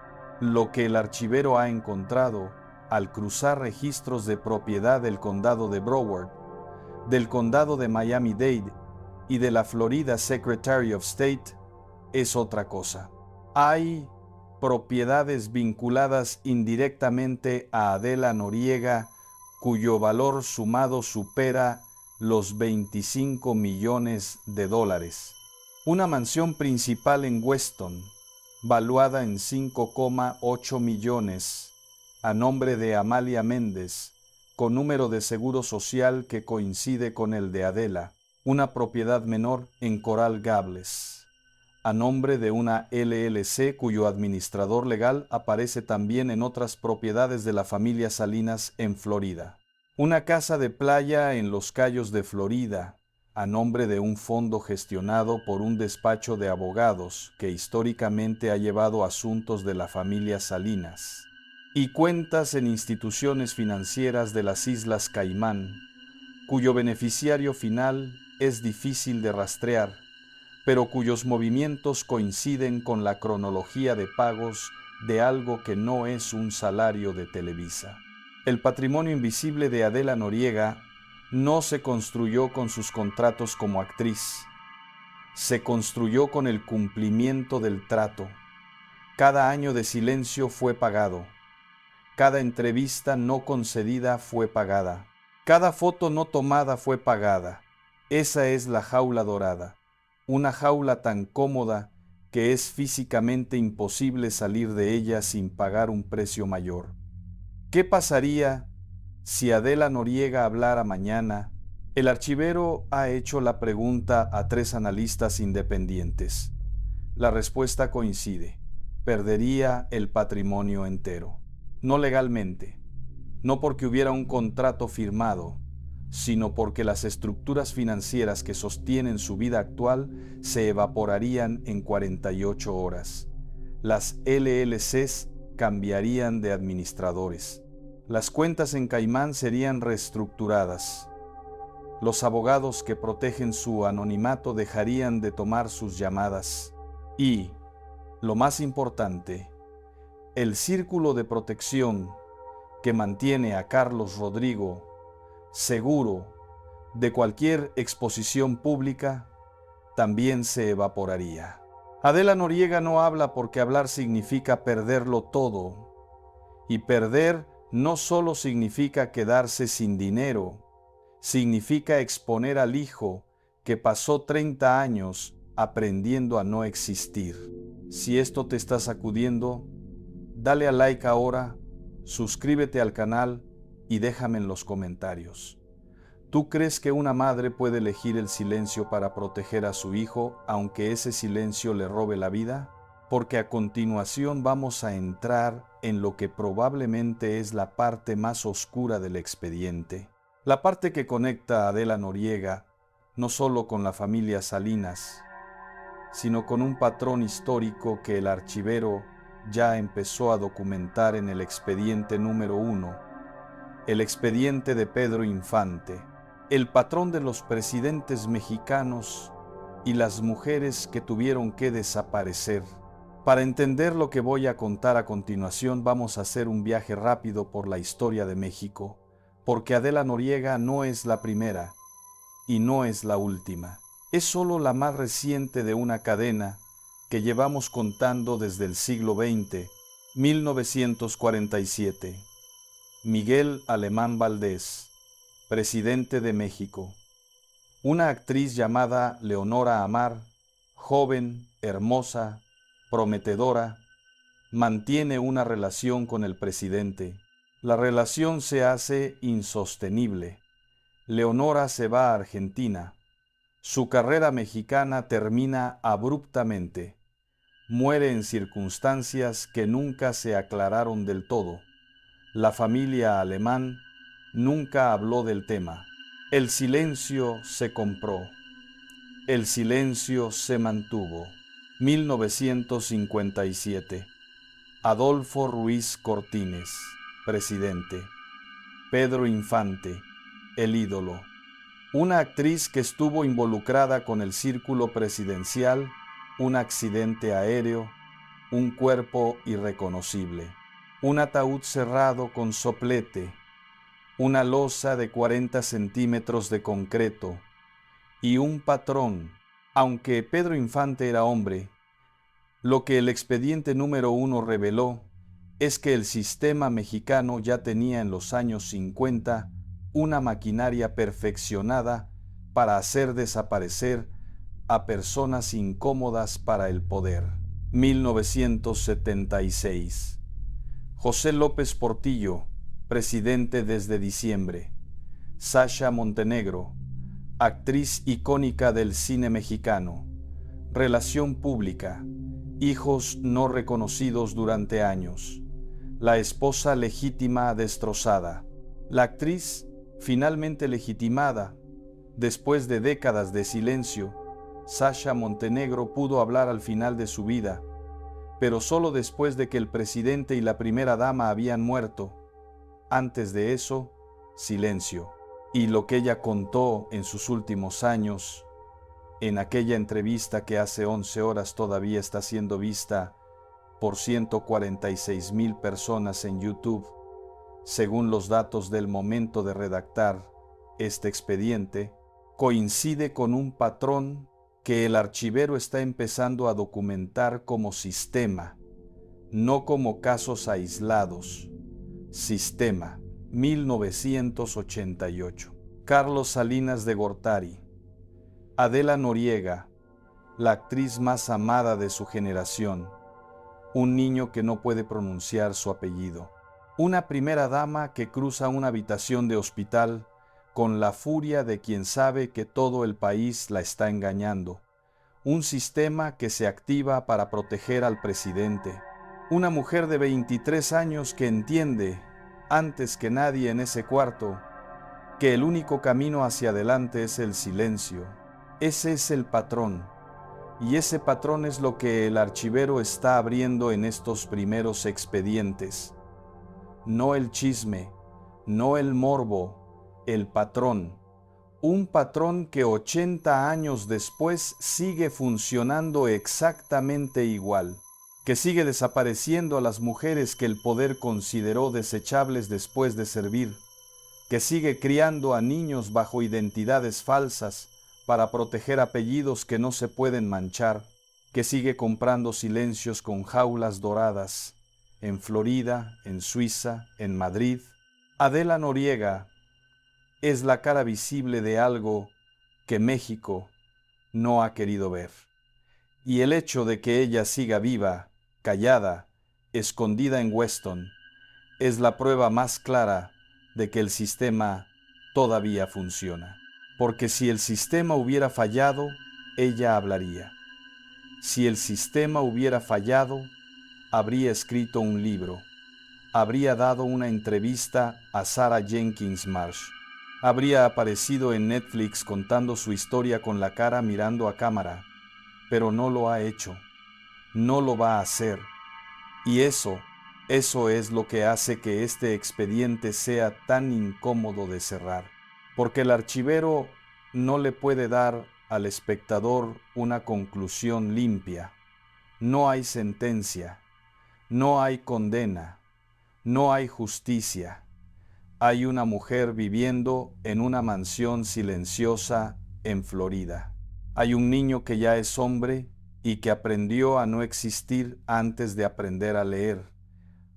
Lo que el archivero ha encontrado al cruzar registros de propiedad del condado de Broward, del condado de Miami-Dade y de la Florida Secretary of State es otra cosa. Hay propiedades vinculadas indirectamente a Adela Noriega cuyo valor sumado supera los 25 millones de dólares. Una mansión principal en Weston, valuada en 5,8 millones, a nombre de Amalia Méndez, con número de seguro social que coincide con el de Adela. Una propiedad menor en Coral Gables, a nombre de una LLC cuyo administrador legal aparece también en otras propiedades de la familia Salinas en Florida. Una casa de playa en Los Cayos de Florida, a nombre de un fondo gestionado por un despacho de abogados que históricamente ha llevado asuntos de la familia Salinas. Y cuentas en instituciones financieras de las Islas Caimán, cuyo beneficiario final es difícil de rastrear, pero cuyos movimientos coinciden con la cronología de pagos de algo que no es un salario de Televisa. El patrimonio invisible de Adela Noriega no se construyó con sus contratos como actriz, se construyó con el cumplimiento del trato. Cada año de silencio fue pagado, cada entrevista no concedida fue pagada, cada foto no tomada fue pagada. Esa es la jaula dorada, una jaula tan cómoda que es físicamente imposible salir de ella sin pagar un precio mayor. ¿Qué pasaría si Adela Noriega hablara mañana? El archivero ha hecho la pregunta a 3 analistas independientes. La respuesta coincide. Perdería el patrimonio entero. No legalmente, no porque hubiera un contrato firmado, sino porque las estructuras financieras que sostienen su vida actual se evaporarían en 48 horas. Las LLCs cambiarían de administradores. Las cuentas en Caimán serían reestructuradas. Los abogados que protegen su anonimato dejarían de tomar sus llamadas. Y, lo más importante, el círculo de protección que mantiene a Carlos Rodrigo seguro de cualquier exposición pública también se evaporaría. Adela Noriega no habla porque hablar significa perderlo todo. Y perder no solo significa quedarse sin dinero, significa exponer al hijo que pasó 30 años aprendiendo a no existir. Si esto te está sacudiendo, dale a like ahora, suscríbete al canal y déjame en los comentarios. ¿Tú crees que una madre puede elegir el silencio para proteger a su hijo, aunque ese silencio le robe la vida? Porque a continuación vamos a entrar en lo que probablemente es la parte más oscura del expediente. La parte que conecta a Adela Noriega no solo con la familia Salinas, sino con un patrón histórico que el archivero ya empezó a documentar en el expediente número 1, el expediente de Pedro Infante, el patrón de los presidentes mexicanos y las mujeres que tuvieron que desaparecer. Para entender lo que voy a contar a continuación, vamos a hacer un viaje rápido por la historia de México, porque Adela Noriega no es la primera y no es la última. Es solo la más reciente de una cadena que llevamos contando desde el siglo XX, 1947. Miguel Alemán Valdés, presidente de México. Una actriz llamada Leonora Amar, joven, hermosa, prometedora, mantiene una relación con el presidente. La relación se hace insostenible. Leonora se va a Argentina. Su carrera mexicana termina abruptamente. Muere en circunstancias que nunca se aclararon del todo. La familia Alemán nunca habló del tema. El silencio se compró. El silencio se mantuvo. 1957. Adolfo Ruiz Cortines, presidente. Pedro Infante, el ídolo. Una actriz que estuvo involucrada con el círculo presidencial, un accidente aéreo, un cuerpo irreconocible, un ataúd cerrado con soplete, una losa de 40 centímetros de concreto y un patrón. Aunque Pedro Infante era hombre, lo que el expediente número 1 reveló es que el sistema mexicano ya tenía en los años 50 una maquinaria perfeccionada para hacer desaparecer a personas incómodas para el poder. 1976. José López Portillo, presidente desde diciembre. Sasha Montenegro, actriz icónica del cine mexicano. Relación pública. Hijos no reconocidos durante años. La esposa legítima destrozada. La actriz finalmente legitimada. Después de décadas de silencio, Sasha Montenegro pudo hablar al final de su vida, pero solo después de que el presidente y la primera dama habían muerto. Antes de eso, silencio. Y lo que ella contó en sus últimos años, en aquella entrevista que hace 11 horas todavía está siendo vista por 146,000 personas en YouTube, según los datos del momento de redactar este expediente, coincide con un patrón que el archivero está empezando a documentar como sistema, no como casos aislados. Sistema. 1988. Carlos Salinas de Gortari. Adela Noriega, la actriz más amada de su generación. Un niño que no puede pronunciar su apellido. Una primera dama que cruza una habitación de hospital con la furia de quien sabe que todo el país la está engañando. Un sistema que se activa para proteger al presidente. Una mujer de 23 años que entiende, antes que nadie en ese cuarto, que el único camino hacia adelante es el silencio. Ese es el patrón, y ese patrón es lo que el archivero está abriendo en estos primeros expedientes. No el chisme, no el morbo, el patrón. Un patrón que 80 años después sigue funcionando exactamente igual, que sigue desapareciendo a las mujeres que el poder consideró desechables después de servir, que sigue criando a niños bajo identidades falsas para proteger apellidos que no se pueden manchar, que sigue comprando silencios con jaulas doradas, en Florida, en Suiza, en Madrid. Adela Noriega es la cara visible de algo que México no ha querido ver. Y el hecho de que ella siga viva, callada, escondida en Weston, es la prueba más clara de que el sistema todavía funciona. Porque si el sistema hubiera fallado, ella hablaría. Si el sistema hubiera fallado, habría escrito un libro, habría dado una entrevista a Sarah Jenkins Marsh, habría aparecido en Netflix contando su historia con la cara mirando a cámara, pero no lo ha hecho, no lo va a hacer. Y eso es lo que hace que este expediente sea tan incómodo de cerrar, porque el archivero no le puede dar al espectador una conclusión limpia. No hay sentencia, no hay condena, no hay justicia. Hay una mujer viviendo en una mansión silenciosa en Florida. Hay un niño que ya es hombre y que aprendió a no existir antes de aprender a leer.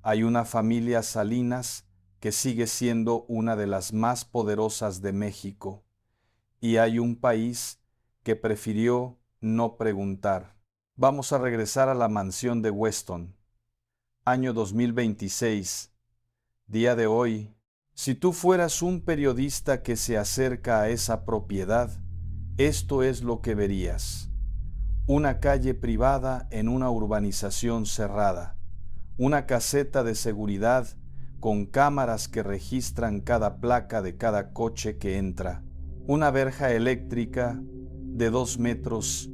Hay una familia Salinas que sigue siendo una de las más poderosas de México. Y hay un país que prefirió no preguntar. Vamos a regresar a la mansión de Weston. Año 2026. Día de hoy. Si tú fueras un periodista que se acerca a esa propiedad, esto es lo que verías. Una calle privada en una urbanización cerrada. Una caseta de seguridad con cámaras que registran cada placa de cada coche que entra. Una verja eléctrica de 2,5 metros.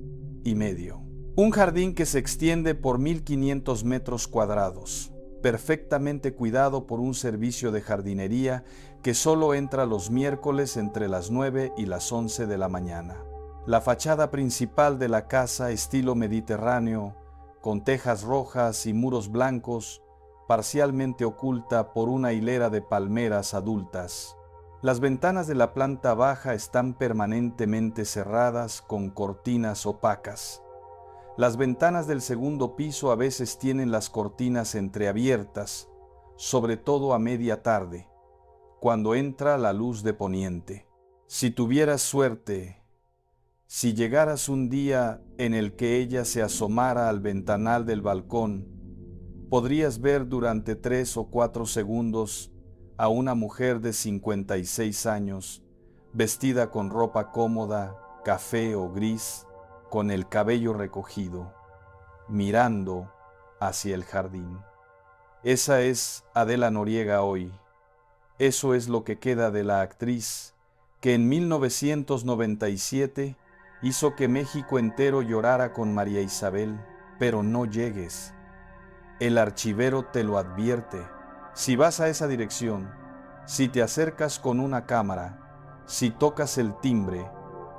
Un jardín que se extiende por 1,500 metros cuadrados. Perfectamente cuidado por un servicio de jardinería que solo entra los miércoles entre las 9 y las 11 de la mañana. La fachada principal de la casa, estilo mediterráneo, con tejas rojas y muros blancos, parcialmente oculta por una hilera de palmeras adultas. Las ventanas de la planta baja están permanentemente cerradas con cortinas opacas. Las ventanas del segundo piso a veces tienen las cortinas entreabiertas, sobre todo a media tarde, cuando entra la luz de poniente. Si tuvieras suerte, si llegaras un día en el que ella se asomara al ventanal del balcón, podrías ver durante 3 o 4 segundos a una mujer de 56 años, vestida con ropa cómoda, café o gris, con el cabello recogido, mirando hacia el jardín. Esa es Adela Noriega hoy. Eso es lo que queda de la actriz que en 1997 hizo que México entero llorara con María Isabel. Pero no llegues. El archivero te lo advierte. Si vas a esa dirección, si te acercas con una cámara, si tocas el timbre,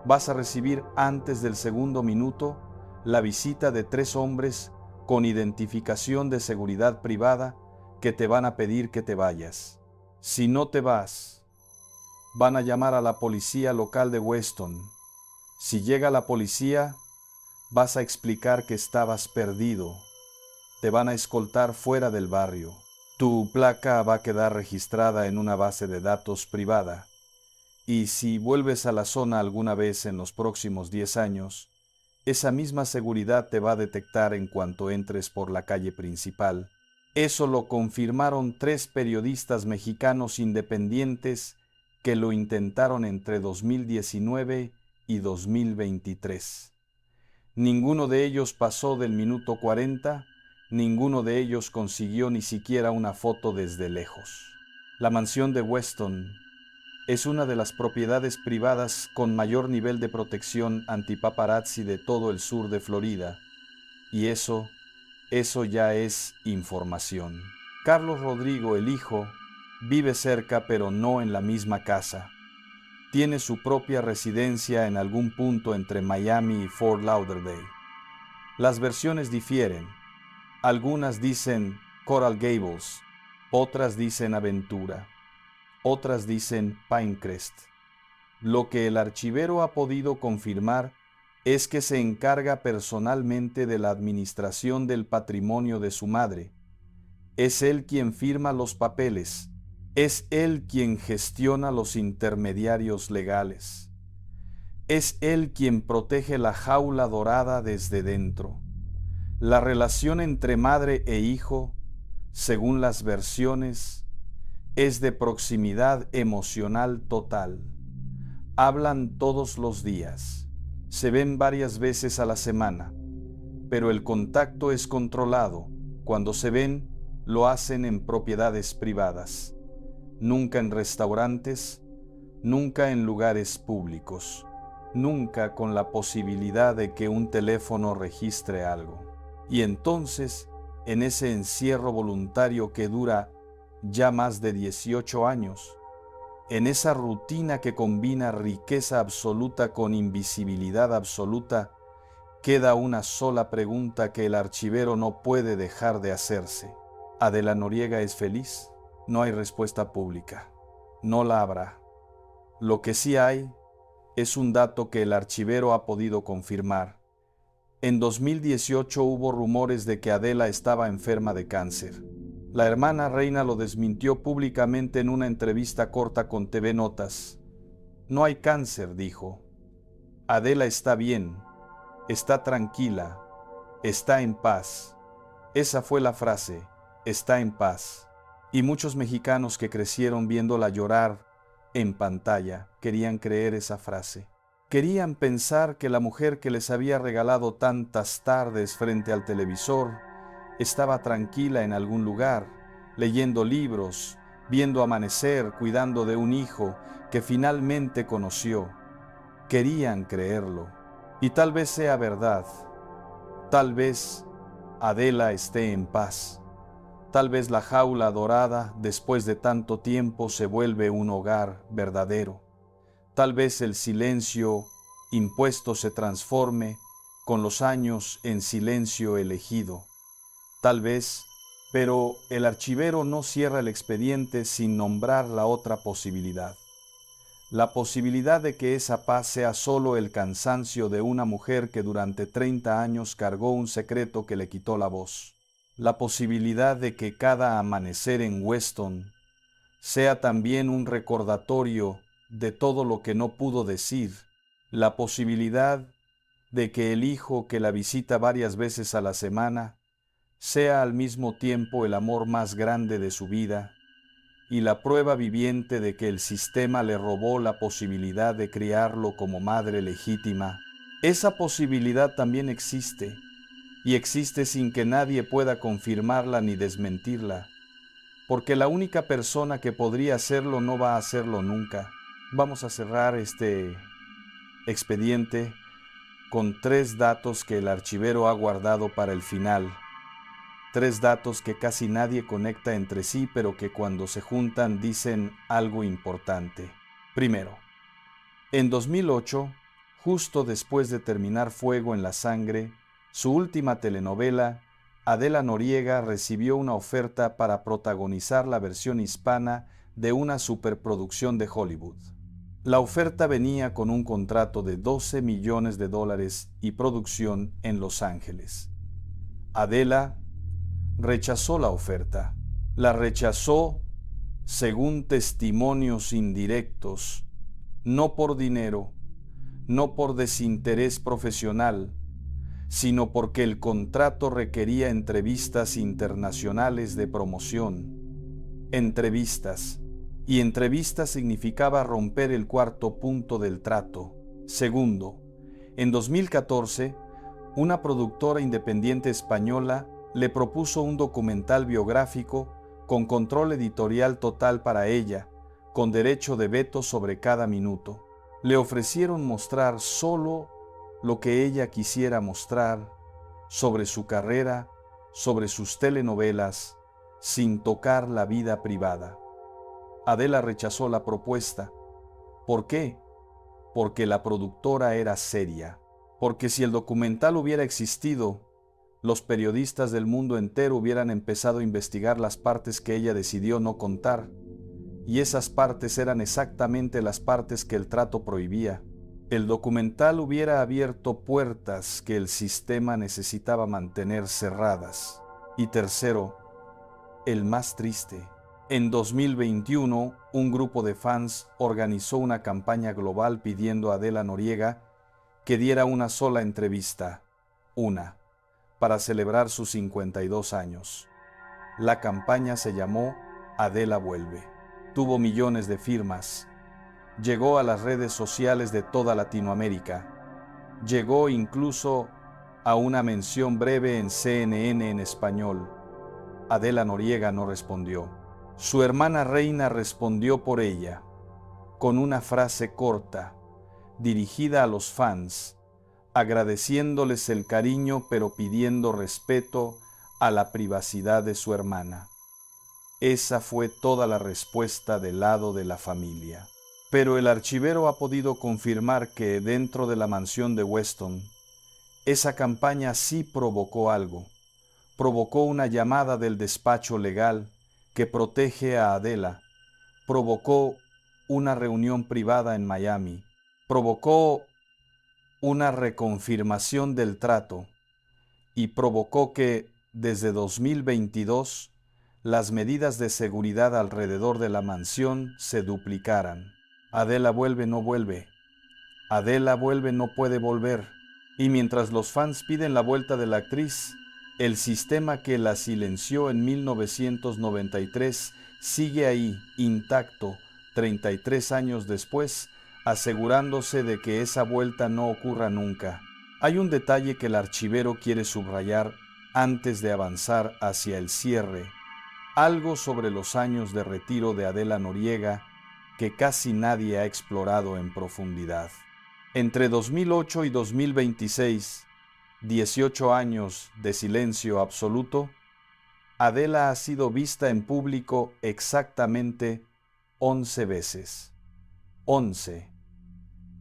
vas a recibir antes del segundo minuto la visita de 3 hombres con identificación de seguridad privada que te van a pedir que te vayas. Si no te vas, van a llamar a la policía local de Weston. Si llega la policía, vas a explicar que estabas perdido. Te van a escoltar fuera del barrio. Tu placa va a quedar registrada en una base de datos privada. Y si vuelves a la zona alguna vez en los próximos 10 años, esa misma seguridad te va a detectar en cuanto entres por la calle principal. Eso lo confirmaron 3 periodistas mexicanos independientes que lo intentaron entre 2019 y 2023. Ninguno de ellos pasó del minuto 40, ninguno de ellos consiguió ni siquiera una foto desde lejos. La mansión de Weston es una de las propiedades privadas con mayor nivel de protección antipaparazzi de todo el sur de Florida, y eso ya es información. Carlos Rodrigo, el hijo, vive cerca pero no en la misma casa. Tiene su propia residencia en algún punto entre Miami y Fort Lauderdale. Las versiones difieren. Algunas dicen Coral Gables, otras dicen Aventura, otras dicen Pinecrest. Lo que el archivero ha podido confirmar es que se encarga personalmente de la administración del patrimonio de su madre. Es él quien firma los papeles. Es él quien gestiona los intermediarios legales. Es él quien protege la jaula dorada desde dentro. La relación entre madre e hijo, según las versiones, es de proximidad emocional total. Hablan todos los días. Se ven varias veces a la semana, pero el contacto es controlado. Cuando se ven, lo hacen en propiedades privadas. Nunca en restaurantes, nunca en lugares públicos, nunca con la posibilidad de que un teléfono registre algo. Y entonces, en ese encierro voluntario que dura ya más de 18 años, en esa rutina que combina riqueza absoluta con invisibilidad absoluta, queda una sola pregunta que el archivero no puede dejar de hacerse. ¿Adela Noriega es feliz? No hay respuesta pública. no la habrá. Lo que sí hay es un dato que el archivero ha podido confirmar. En 2018 hubo rumores de que Adela estaba enferma de cáncer. La hermana Reina lo desmintió públicamente en una entrevista corta con TV Notas. No hay cáncer, dijo. Adela está bien, está tranquila, está en paz. Esa fue la frase, está en paz. Y muchos mexicanos que crecieron viéndola llorar en pantalla querían creer esa frase. Querían pensar que la mujer que les había regalado tantas tardes frente al televisor estaba tranquila en algún lugar, leyendo libros, viendo amanecer, cuidando de un hijo que finalmente conoció. Querían creerlo. Y tal vez sea verdad. Tal vez Adela esté en paz. Tal vez la jaula dorada, después de tanto tiempo, se vuelve un hogar verdadero. Tal vez el silencio impuesto se transforme con los años en silencio elegido. Tal vez, pero el archivero no cierra el expediente sin nombrar la otra posibilidad. La posibilidad de que esa paz sea solo el cansancio de una mujer que durante 30 años cargó un secreto que le quitó la voz. La posibilidad de que cada amanecer en Weston sea también un recordatorio de todo lo que no pudo decir. La posibilidad de que el hijo que la visita varias veces a la semana sea al mismo tiempo el amor más grande de su vida y la prueba viviente de que el sistema le robó la posibilidad de criarlo como madre legítima. Esa posibilidad también existe, y existe sin que nadie pueda confirmarla ni desmentirla, porque la única persona que podría hacerlo no va a hacerlo nunca. Vamos a cerrar este expediente con 3 datos que el archivero ha guardado para el final. 3 datos que casi nadie conecta entre sí, pero que cuando se juntan dicen algo importante. Primero, en 2008, justo después de terminar Fuego en la Sangre, su última telenovela, Adela Noriega recibió una oferta para protagonizar la versión hispana de una superproducción de Hollywood. La oferta venía con un contrato de $12 millones y producción en Los Ángeles. Adela rechazó la oferta. La rechazó, según testimonios indirectos, no por dinero, no por desinterés profesional, sino porque el contrato requería entrevistas internacionales de promoción. Entrevistas. Y entrevista significaba romper el cuarto punto del trato. Segundo, en 2014, una productora independiente española le propuso un documental biográfico con control editorial total para ella, con derecho de veto sobre cada minuto. Le ofrecieron mostrar solo lo que ella quisiera mostrar sobre su carrera, sobre sus telenovelas, sin tocar la vida privada. Adela rechazó la propuesta. ¿Por qué? Porque la productora era seria. Porque si el documental hubiera existido, los periodistas del mundo entero hubieran empezado a investigar las partes que ella decidió no contar. Y esas partes eran exactamente las partes que el trato prohibía. El documental hubiera abierto puertas que el sistema necesitaba mantener cerradas. Y tercero, el más triste. En 2021, un grupo de fans organizó una campaña global pidiendo a Adela Noriega que diera una sola entrevista, para celebrar sus 52 años. La campaña se llamó Adela Vuelve. Tuvo millones de firmas. Llegó a las redes sociales de toda Latinoamérica. Llegó incluso a una mención breve en CNN en español. Adela Noriega no respondió. Su hermana Reina respondió por ella, con una frase corta, dirigida a los fans, agradeciéndoles el cariño pero pidiendo respeto a la privacidad de su hermana. Esa fue toda la respuesta del lado de la familia. Pero el archivero ha podido confirmar que dentro de la mansión de Weston, esa campaña sí provocó algo. Provocó una llamada del despacho legal que protege a Adela. Provocó una reunión privada en Miami. Provocó una reconfirmación del trato y provocó que, desde 2022, las medidas de seguridad alrededor de la mansión se duplicaran. Adela vuelve, no vuelve. Adela vuelve, no puede volver. Y mientras los fans piden la vuelta de la actriz, el sistema que la silenció en 1993 sigue ahí, intacto, 33 años después, asegurándose de que esa vuelta no ocurra nunca. Hay un detalle que el archivero quiere subrayar antes de avanzar hacia el cierre, algo sobre los años de retiro de Adela Noriega que casi nadie ha explorado en profundidad. Entre 2008 y 2026, 18 años de silencio absoluto, Adela ha sido vista en público exactamente 11 veces. 11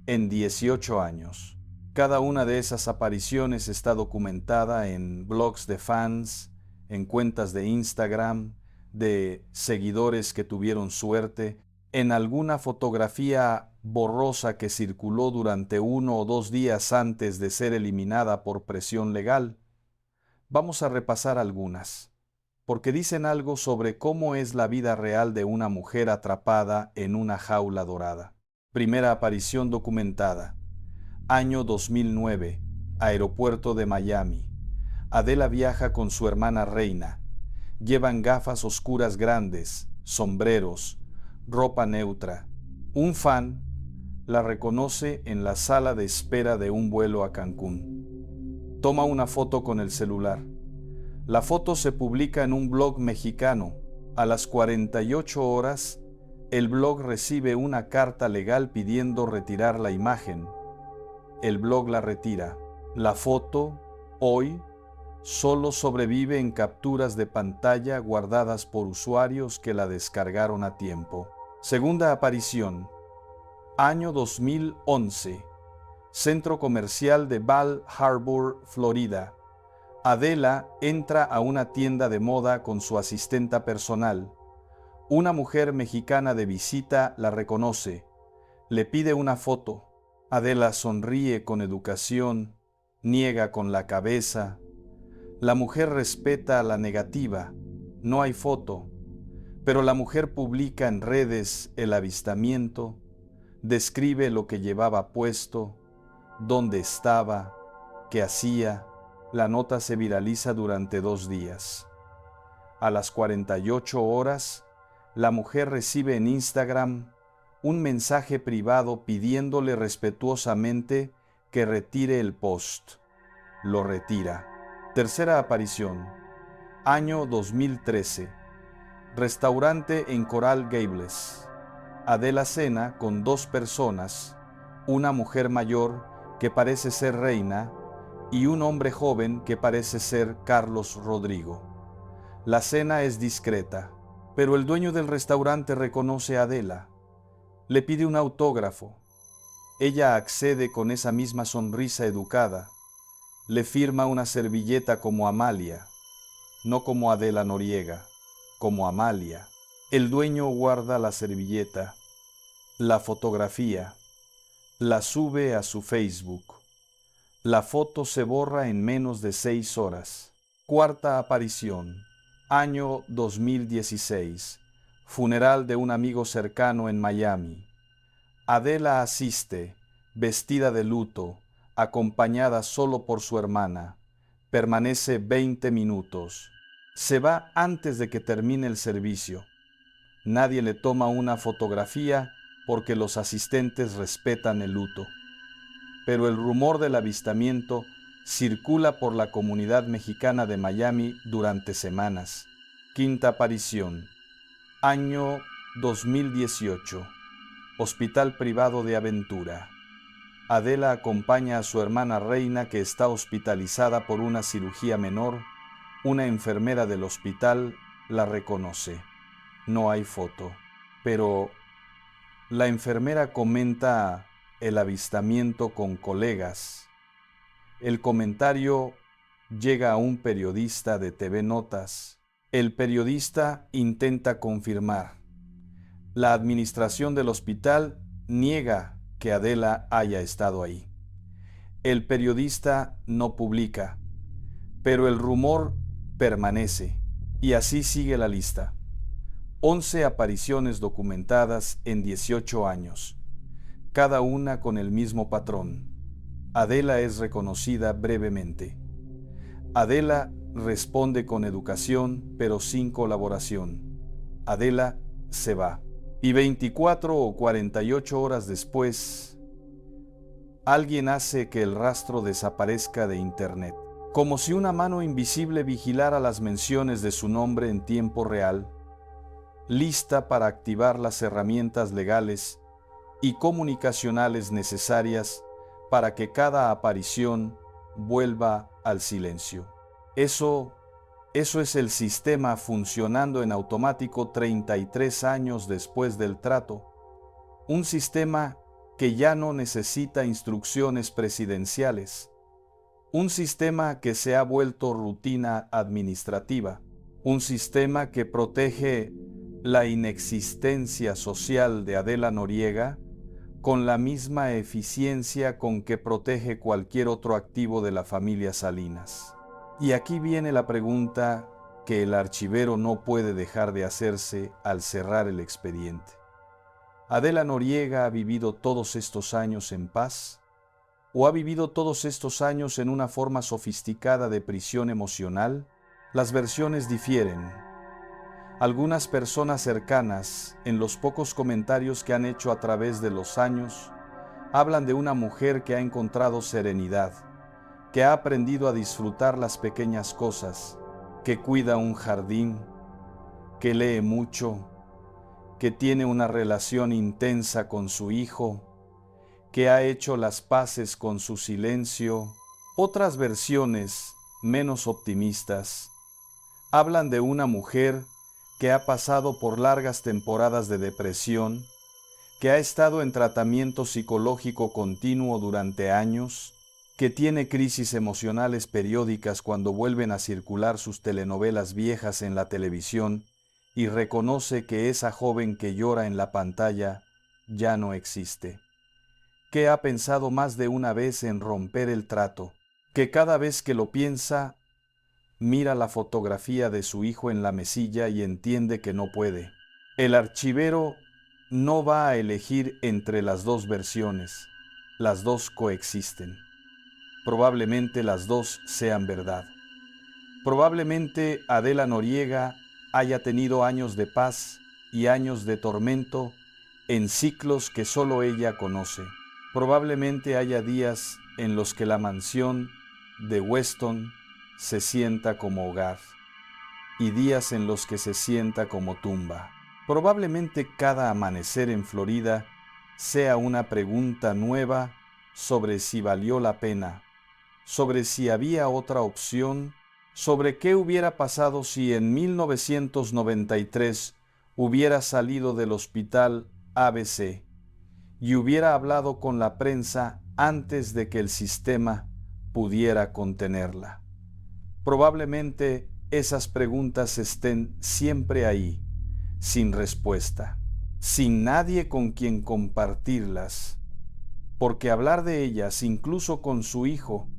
en 18 años. Cada una de esas apariciones está documentada en blogs de fans, en cuentas de Instagram, de seguidores que tuvieron suerte, en alguna fotografía borrosa que circuló durante 1 o 2 días antes de ser eliminada por presión legal. Vamos a repasar algunas, porque dicen algo sobre cómo es la vida real de una mujer atrapada en una jaula dorada. Primera aparición documentada. Año 2009, aeropuerto de Miami. Adela viaja con su hermana Reina. Llevan gafas oscuras grandes, sombreros, ropa neutra. Un fan la reconoce en la sala de espera de un vuelo a Cancún. Toma una foto con el celular. La foto se publica en un blog mexicano. A las 48 horas, el blog recibe una carta legal pidiendo retirar la imagen. El blog la retira. La foto, hoy, solo sobrevive en capturas de pantalla guardadas por usuarios que la descargaron a tiempo. Segunda aparición. Año 2011. Centro comercial de Bal Harbour, Florida. Adela entra a una tienda de moda con su asistenta personal. Una mujer mexicana de visita la reconoce. Le pide una foto. Adela sonríe con educación, niega con la cabeza. La mujer respeta la negativa. No hay foto. Pero la mujer publica en redes el avistamiento, describe lo que llevaba puesto, dónde estaba, qué hacía. La nota se viraliza durante 2 días. A las 48 horas, la mujer recibe en Instagram un mensaje privado pidiéndole respetuosamente que retire el post. Lo retira. Tercera aparición. Año 2013. Restaurante en Coral Gables. Adela cena con 2 personas, una mujer mayor que parece ser Reina y un hombre joven que parece ser Carlos Rodrigo. La cena es discreta, pero el dueño del restaurante reconoce a Adela. Le pide un autógrafo. Ella accede con esa misma sonrisa educada. Le firma una servilleta como Amalia, no como Adela Noriega, como Amalia. El dueño guarda la servilleta, la fotografía, la sube a su Facebook. La foto se borra en menos de 6 horas. Cuarta aparición. Año 2016. Funeral de un amigo cercano en Miami. Adela asiste, vestida de luto, acompañada solo por su hermana. Permanece 20 minutos. Se va antes de que termine el servicio. Nadie le toma una fotografía porque los asistentes respetan el luto. Pero el rumor del avistamiento circula por la comunidad mexicana de Miami durante semanas. Quinta aparición. Año 2018. Hospital privado de Aventura. Adela acompaña a su hermana Reina, que está hospitalizada por una cirugía menor. Una enfermera del hospital la reconoce. No hay foto, pero la enfermera comenta el avistamiento con colegas. El comentario llega a un periodista de TV Notas. El periodista intenta confirmar. La administración del hospital niega que Adela haya estado ahí. El periodista no publica, pero el rumor permanece, y así sigue la lista. 11 apariciones documentadas en 18 años, cada una con el mismo patrón. Adela es reconocida brevemente. Adela responde con educación, pero sin colaboración. Adela se va. Y 24 o 48 horas después, alguien hace que el rastro desaparezca de Internet. Como si una mano invisible vigilara las menciones de su nombre en tiempo real, lista para activar las herramientas legales y comunicacionales necesarias para que cada aparición vuelva al silencio. Eso es el sistema funcionando en automático 33 años después del trato. Un sistema que ya no necesita instrucciones presidenciales. Un sistema que se ha vuelto rutina administrativa. Un sistema que protege la inexistencia social de Adela Noriega con la misma eficiencia con que protege cualquier otro activo de la familia Salinas. Y aquí viene la pregunta que el archivero no puede dejar de hacerse al cerrar el expediente. ¿Adela Noriega ha vivido todos estos años en paz? ¿O ha vivido todos estos años en una forma sofisticada de prisión emocional? Las versiones difieren. Algunas personas cercanas, en los pocos comentarios que han hecho a través de los años, hablan de una mujer que ha encontrado serenidad, que ha aprendido a disfrutar las pequeñas cosas, que cuida un jardín, que lee mucho, que tiene una relación intensa con su hijo, que ha hecho las paces con su silencio. Otras versiones, menos optimistas, hablan de una mujer que ha pasado por largas temporadas de depresión, que ha estado en tratamiento psicológico continuo durante años, que tiene crisis emocionales periódicas cuando vuelven a circular sus telenovelas viejas en la televisión y reconoce que esa joven que llora en la pantalla ya no existe, que ha pensado más de una vez en romper el trato, que cada vez que lo piensa, mira la fotografía de su hijo en la mesilla y entiende que no puede. El archivero no va a elegir entre las dos versiones. Las dos coexisten. Probablemente las dos sean verdad. Probablemente Adela Noriega haya tenido años de paz y años de tormento en ciclos que solo ella conoce. Probablemente haya días en los que la mansión de Weston se sienta como hogar y días en los que se sienta como tumba. Probablemente cada amanecer en Florida sea una pregunta nueva sobre si valió la pena, sobre si había otra opción, sobre qué hubiera pasado si en 1993 hubiera salido del hospital ABC y hubiera hablado con la prensa antes de que el sistema pudiera contenerla. Probablemente esas preguntas estén siempre ahí, sin respuesta, sin nadie con quien compartirlas, porque hablar de ellas, incluso con su hijo,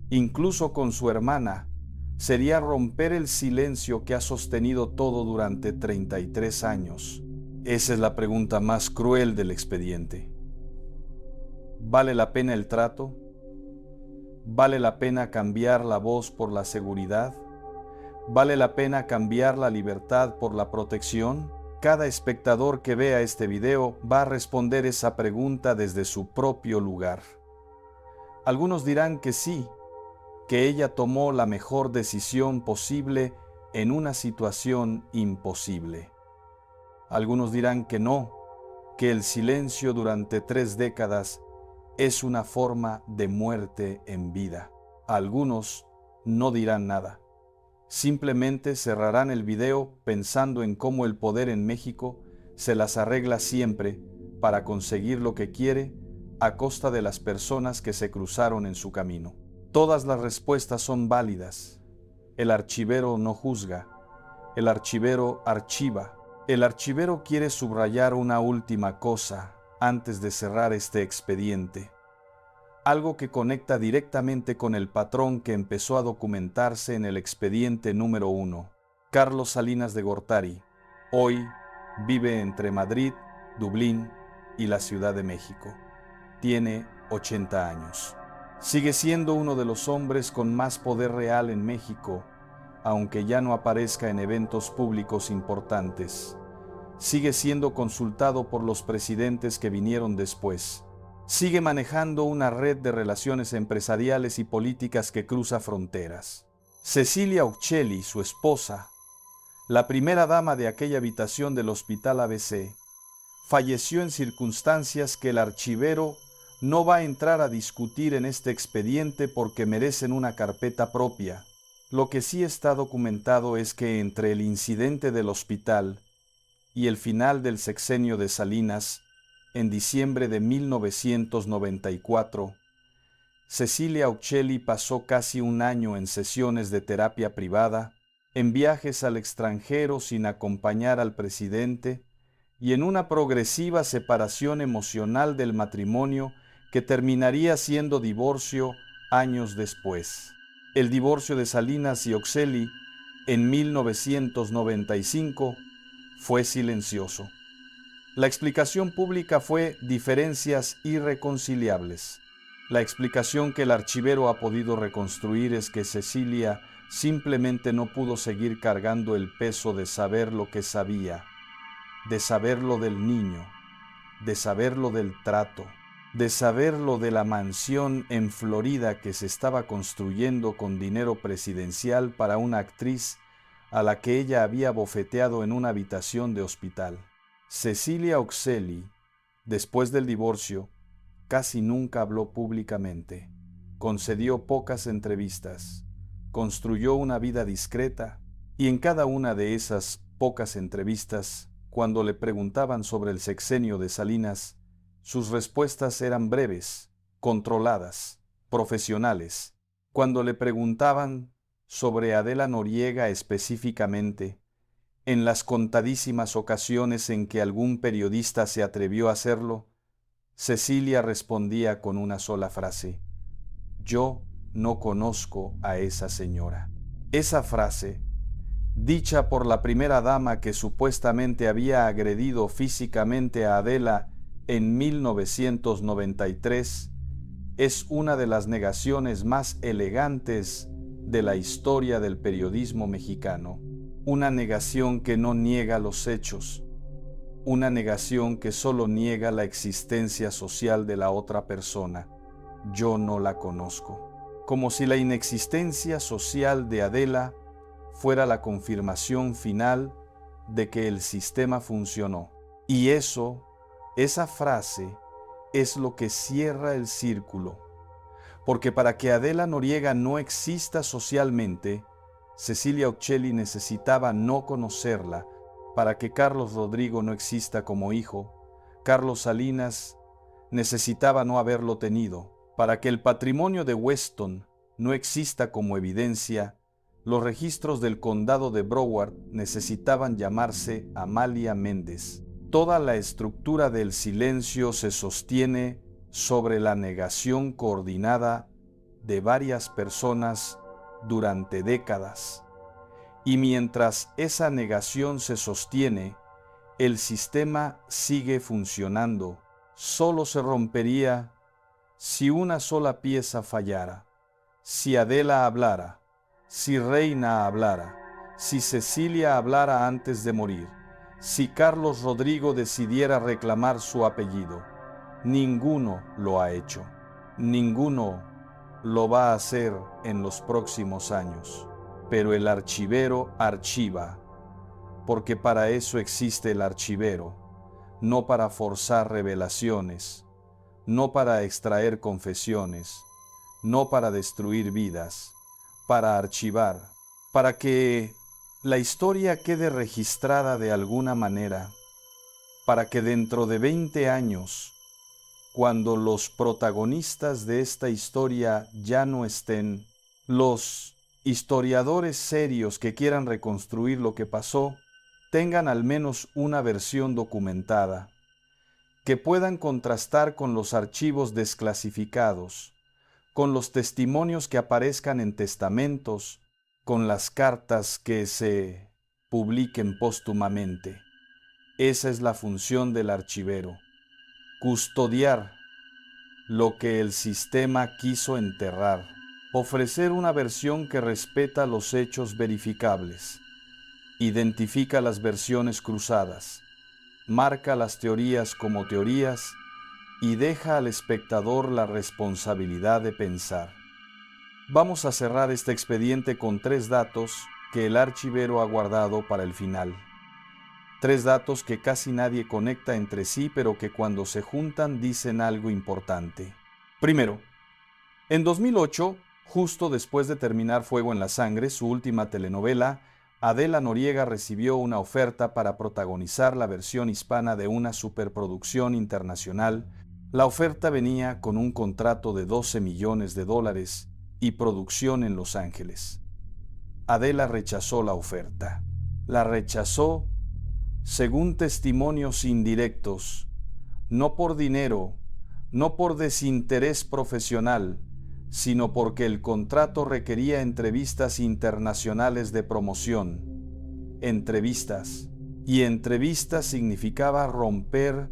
incluso con su hermana, sería romper el silencio que ha sostenido todo durante 33 años. Esa es la pregunta más cruel del expediente. ¿Vale la pena el trato? ¿Vale la pena cambiar la voz por la seguridad? ¿Vale la pena cambiar la libertad por la protección? Cada espectador que vea este video va a responder esa pregunta desde su propio lugar. Algunos dirán que sí, que ella tomó la mejor decisión posible en una situación imposible. Algunos dirán que no, que el silencio durante 3 décadas es una forma de muerte en vida. Algunos no dirán nada. Simplemente cerrarán el video pensando en cómo el poder en México se las arregla siempre para conseguir lo que quiere a costa de las personas que se cruzaron en su camino. Todas las respuestas son válidas. El archivero no juzga. El archivero archiva. El archivero quiere subrayar una última cosa antes de cerrar este expediente, algo que conecta directamente con el patrón que empezó a documentarse en el expediente número 1. Carlos Salinas de Gortari, hoy vive entre Madrid, Dublín y la Ciudad de México. Tiene 80 años. Sigue siendo uno de los hombres con más poder real en México, aunque ya no aparezca en eventos públicos importantes. Sigue siendo consultado por los presidentes que vinieron después. Sigue manejando una red de relaciones empresariales y políticas que cruza fronteras. Cecilia Uccelli, su esposa, la primera dama de aquella habitación del Hospital ABC, falleció en circunstancias que el archivero no va a entrar a discutir en este expediente porque merecen una carpeta propia. Lo que sí está documentado es que entre el incidente del hospital y el final del sexenio de Salinas, en diciembre de 1994, Cecilia Uccelli pasó casi un año en sesiones de terapia privada, en viajes al extranjero sin acompañar al presidente y en una progresiva separación emocional del matrimonio que terminaría siendo divorcio años después. El divorcio de Salinas y Uccelli en 1995 fue silencioso. La explicación pública fue diferencias irreconciliables. La explicación que el archivero ha podido reconstruir es que Cecilia simplemente no pudo seguir cargando el peso de saber lo que sabía, de saber lo del niño, de saber lo del trato, de saber lo de la mansión en Florida que se estaba construyendo con dinero presidencial para una actriz a la que ella había bofeteado en una habitación de hospital. Cecilia Uccelli, después del divorcio, casi nunca habló públicamente. Concedió pocas entrevistas, construyó una vida discreta y en cada una de esas pocas entrevistas, cuando le preguntaban sobre el sexenio de Salinas, sus respuestas eran breves, controladas, profesionales. Cuando le preguntaban sobre Adela Noriega específicamente, en las contadísimas ocasiones en que algún periodista se atrevió a hacerlo, Cecilia respondía con una sola frase: yo no conozco a esa señora. Esa frase, dicha por la primera dama que supuestamente había agredido físicamente a Adela en 1993, es una de las negaciones más elegantes de la historia del periodismo mexicano. Una negación que no niega los hechos, una negación que solo niega la existencia social de la otra persona. Yo no la conozco. Como si la inexistencia social de Adela fuera la confirmación final de que el sistema funcionó. Y esa frase, es lo que cierra el círculo. Porque para que Adela Noriega no exista socialmente, Cecilia Uccelli necesitaba no conocerla. Para que Carlos Rodrigo no exista como hijo, Carlos Salinas necesitaba no haberlo tenido. Para que el patrimonio de Weston no exista como evidencia, los registros del condado de Broward necesitaban llamarse Amalia Méndez. Toda la estructura del silencio se sostiene sobre la negación coordinada de varias personas durante décadas. Y mientras esa negación se sostiene, el sistema sigue funcionando. Solo se rompería si una sola pieza fallara, si Adela hablara, si Reina hablara, si Cecilia hablara antes de morir, si Carlos Rodrigo decidiera reclamar su apellido. Ninguno lo ha hecho. Ninguno lo va a hacer en los próximos años. Pero el archivero archiva, porque para eso existe el archivero, no para forzar revelaciones, no para extraer confesiones, no para destruir vidas, para archivar, para que la historia quede registrada de alguna manera, para que dentro de 20 años, cuando los protagonistas de esta historia ya no estén, los historiadores serios que quieran reconstruir lo que pasó, tengan al menos una versión documentada, que puedan contrastar con los archivos desclasificados, con los testimonios que aparezcan en testamentos, con las cartas que se publiquen póstumamente. Esa es la función del archivero, custodiar lo que el sistema quiso enterrar, ofrecer una versión que respeta los hechos verificables, identifica las versiones cruzadas, marca las teorías como teorías y deja al espectador la responsabilidad de pensar. Vamos a cerrar este expediente con 3 datos que el archivero ha guardado para el final. 3 datos que casi nadie conecta entre sí, pero que cuando se juntan dicen algo importante. Primero, en 2008, justo después de terminar Fuego en la Sangre, su última telenovela, Adela Noriega recibió una oferta para protagonizar la versión hispana de una superproducción internacional. La oferta venía con un contrato de $12 millones y producción en Los Ángeles. Adela rechazó la oferta. La rechazó, según testimonios indirectos, no por dinero, no por desinterés profesional, sino porque el contrato requería entrevistas internacionales de promoción. Entrevistas. Y entrevistas significaba romper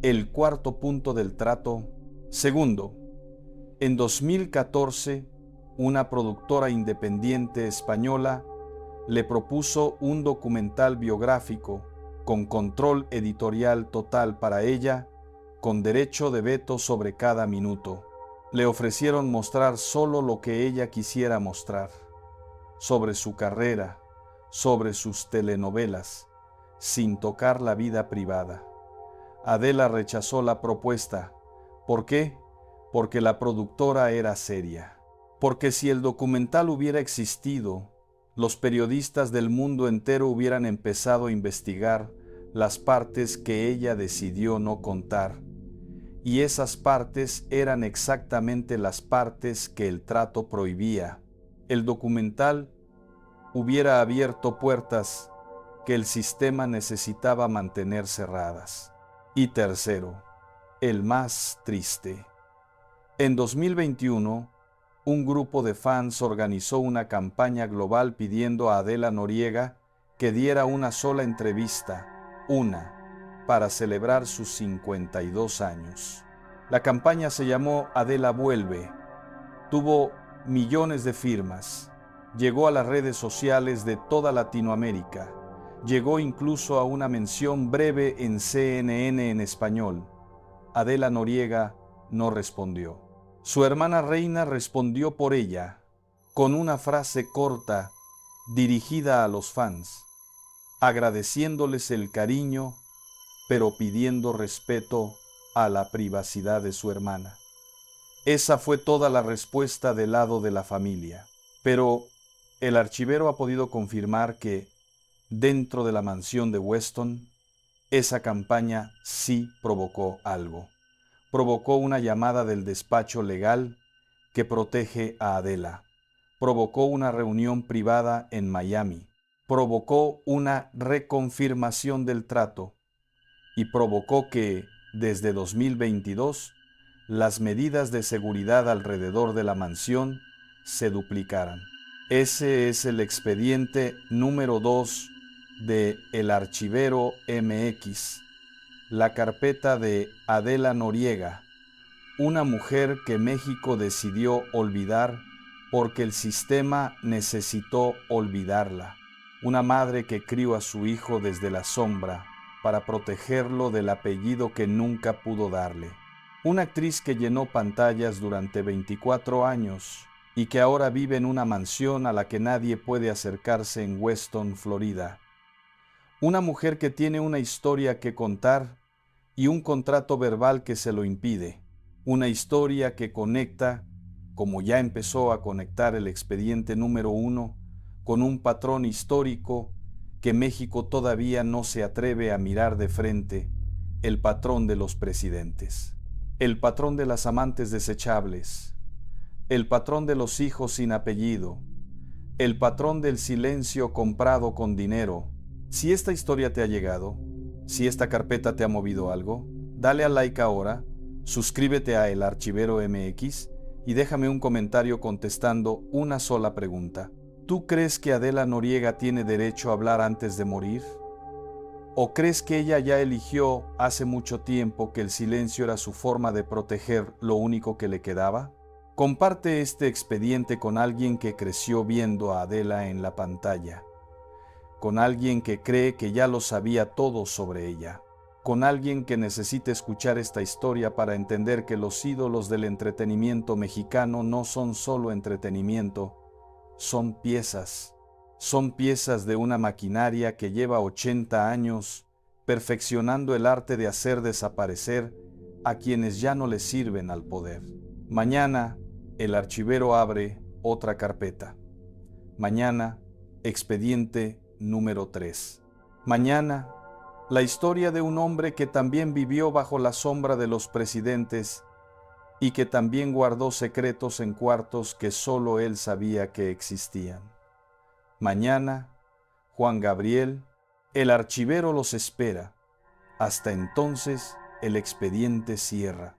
el 4º punto del trato. Segundo, en 2014, una productora independiente española le propuso un documental biográfico con control editorial total para ella, con derecho de veto sobre cada minuto. Le ofrecieron mostrar solo lo que ella quisiera mostrar, sobre su carrera, sobre sus telenovelas, sin tocar la vida privada. Adela rechazó la propuesta. ¿Por qué? Porque la productora era seria. Porque si el documental hubiera existido, los periodistas del mundo entero hubieran empezado a investigar las partes que ella decidió no contar. Y esas partes eran exactamente las partes que el trato prohibía. El documental hubiera abierto puertas que el sistema necesitaba mantener cerradas. Y tercero, el más triste. En 2021, un grupo de fans organizó una campaña global pidiendo a Adela Noriega que diera una sola entrevista, para celebrar sus 52 años. La campaña se llamó Adela Vuelve. Tuvo millones de firmas. Llegó a las redes sociales de toda Latinoamérica. Llegó incluso a una mención breve en CNN en español. Adela Noriega no respondió. Su hermana Reina respondió por ella, con una frase corta dirigida a los fans, agradeciéndoles el cariño, pero pidiendo respeto a la privacidad de su hermana. Esa fue toda la respuesta del lado de la familia. Pero el archivero ha podido confirmar que, dentro de la mansión de Weston, esa campaña sí provocó algo. Provocó una llamada del despacho legal que protege a Adela. Provocó una reunión privada en Miami. Provocó una reconfirmación del trato. Y provocó que, desde 2022, las medidas de seguridad alrededor de la mansión se duplicaran. Ese es el expediente número 2 de El Archivero MX, la carpeta de Adela Noriega, una mujer que México decidió olvidar porque el sistema necesitó olvidarla, una madre que crió a su hijo desde la sombra para protegerlo del apellido que nunca pudo darle, una actriz que llenó pantallas durante 24 años y que ahora vive en una mansión a la que nadie puede acercarse en Weston, Florida, una mujer que tiene una historia que contar y un contrato verbal que se lo impide, una historia que conecta, como ya empezó a conectar el expediente número 1, con un patrón histórico que México todavía no se atreve a mirar de frente, el patrón de los presidentes, el patrón de las amantes desechables, el patrón de los hijos sin apellido, el patrón del silencio comprado con dinero, Si esta historia te ha llegado, si esta carpeta te ha movido algo, dale a like ahora, suscríbete a El Archivero MX y déjame un comentario contestando una sola pregunta. ¿Tú crees que Adela Noriega tiene derecho a hablar antes de morir? ¿O crees que ella ya eligió hace mucho tiempo que el silencio era su forma de proteger lo único que le quedaba? Comparte este expediente con alguien que creció viendo a Adela en la pantalla, con alguien que cree que ya lo sabía todo sobre ella, con alguien que necesita escuchar esta historia para entender que los ídolos del entretenimiento mexicano no son solo entretenimiento, son piezas de una maquinaria que lleva 80 años perfeccionando el arte de hacer desaparecer a quienes ya no le sirven al poder. Mañana, el archivero abre otra carpeta. Mañana, expediente número 3. Mañana, la historia de un hombre que también vivió bajo la sombra de los presidentes y que también guardó secretos en cuartos que solo él sabía que existían. Mañana, Juan Gabriel, el archivero los espera. Hasta entonces, el expediente cierra.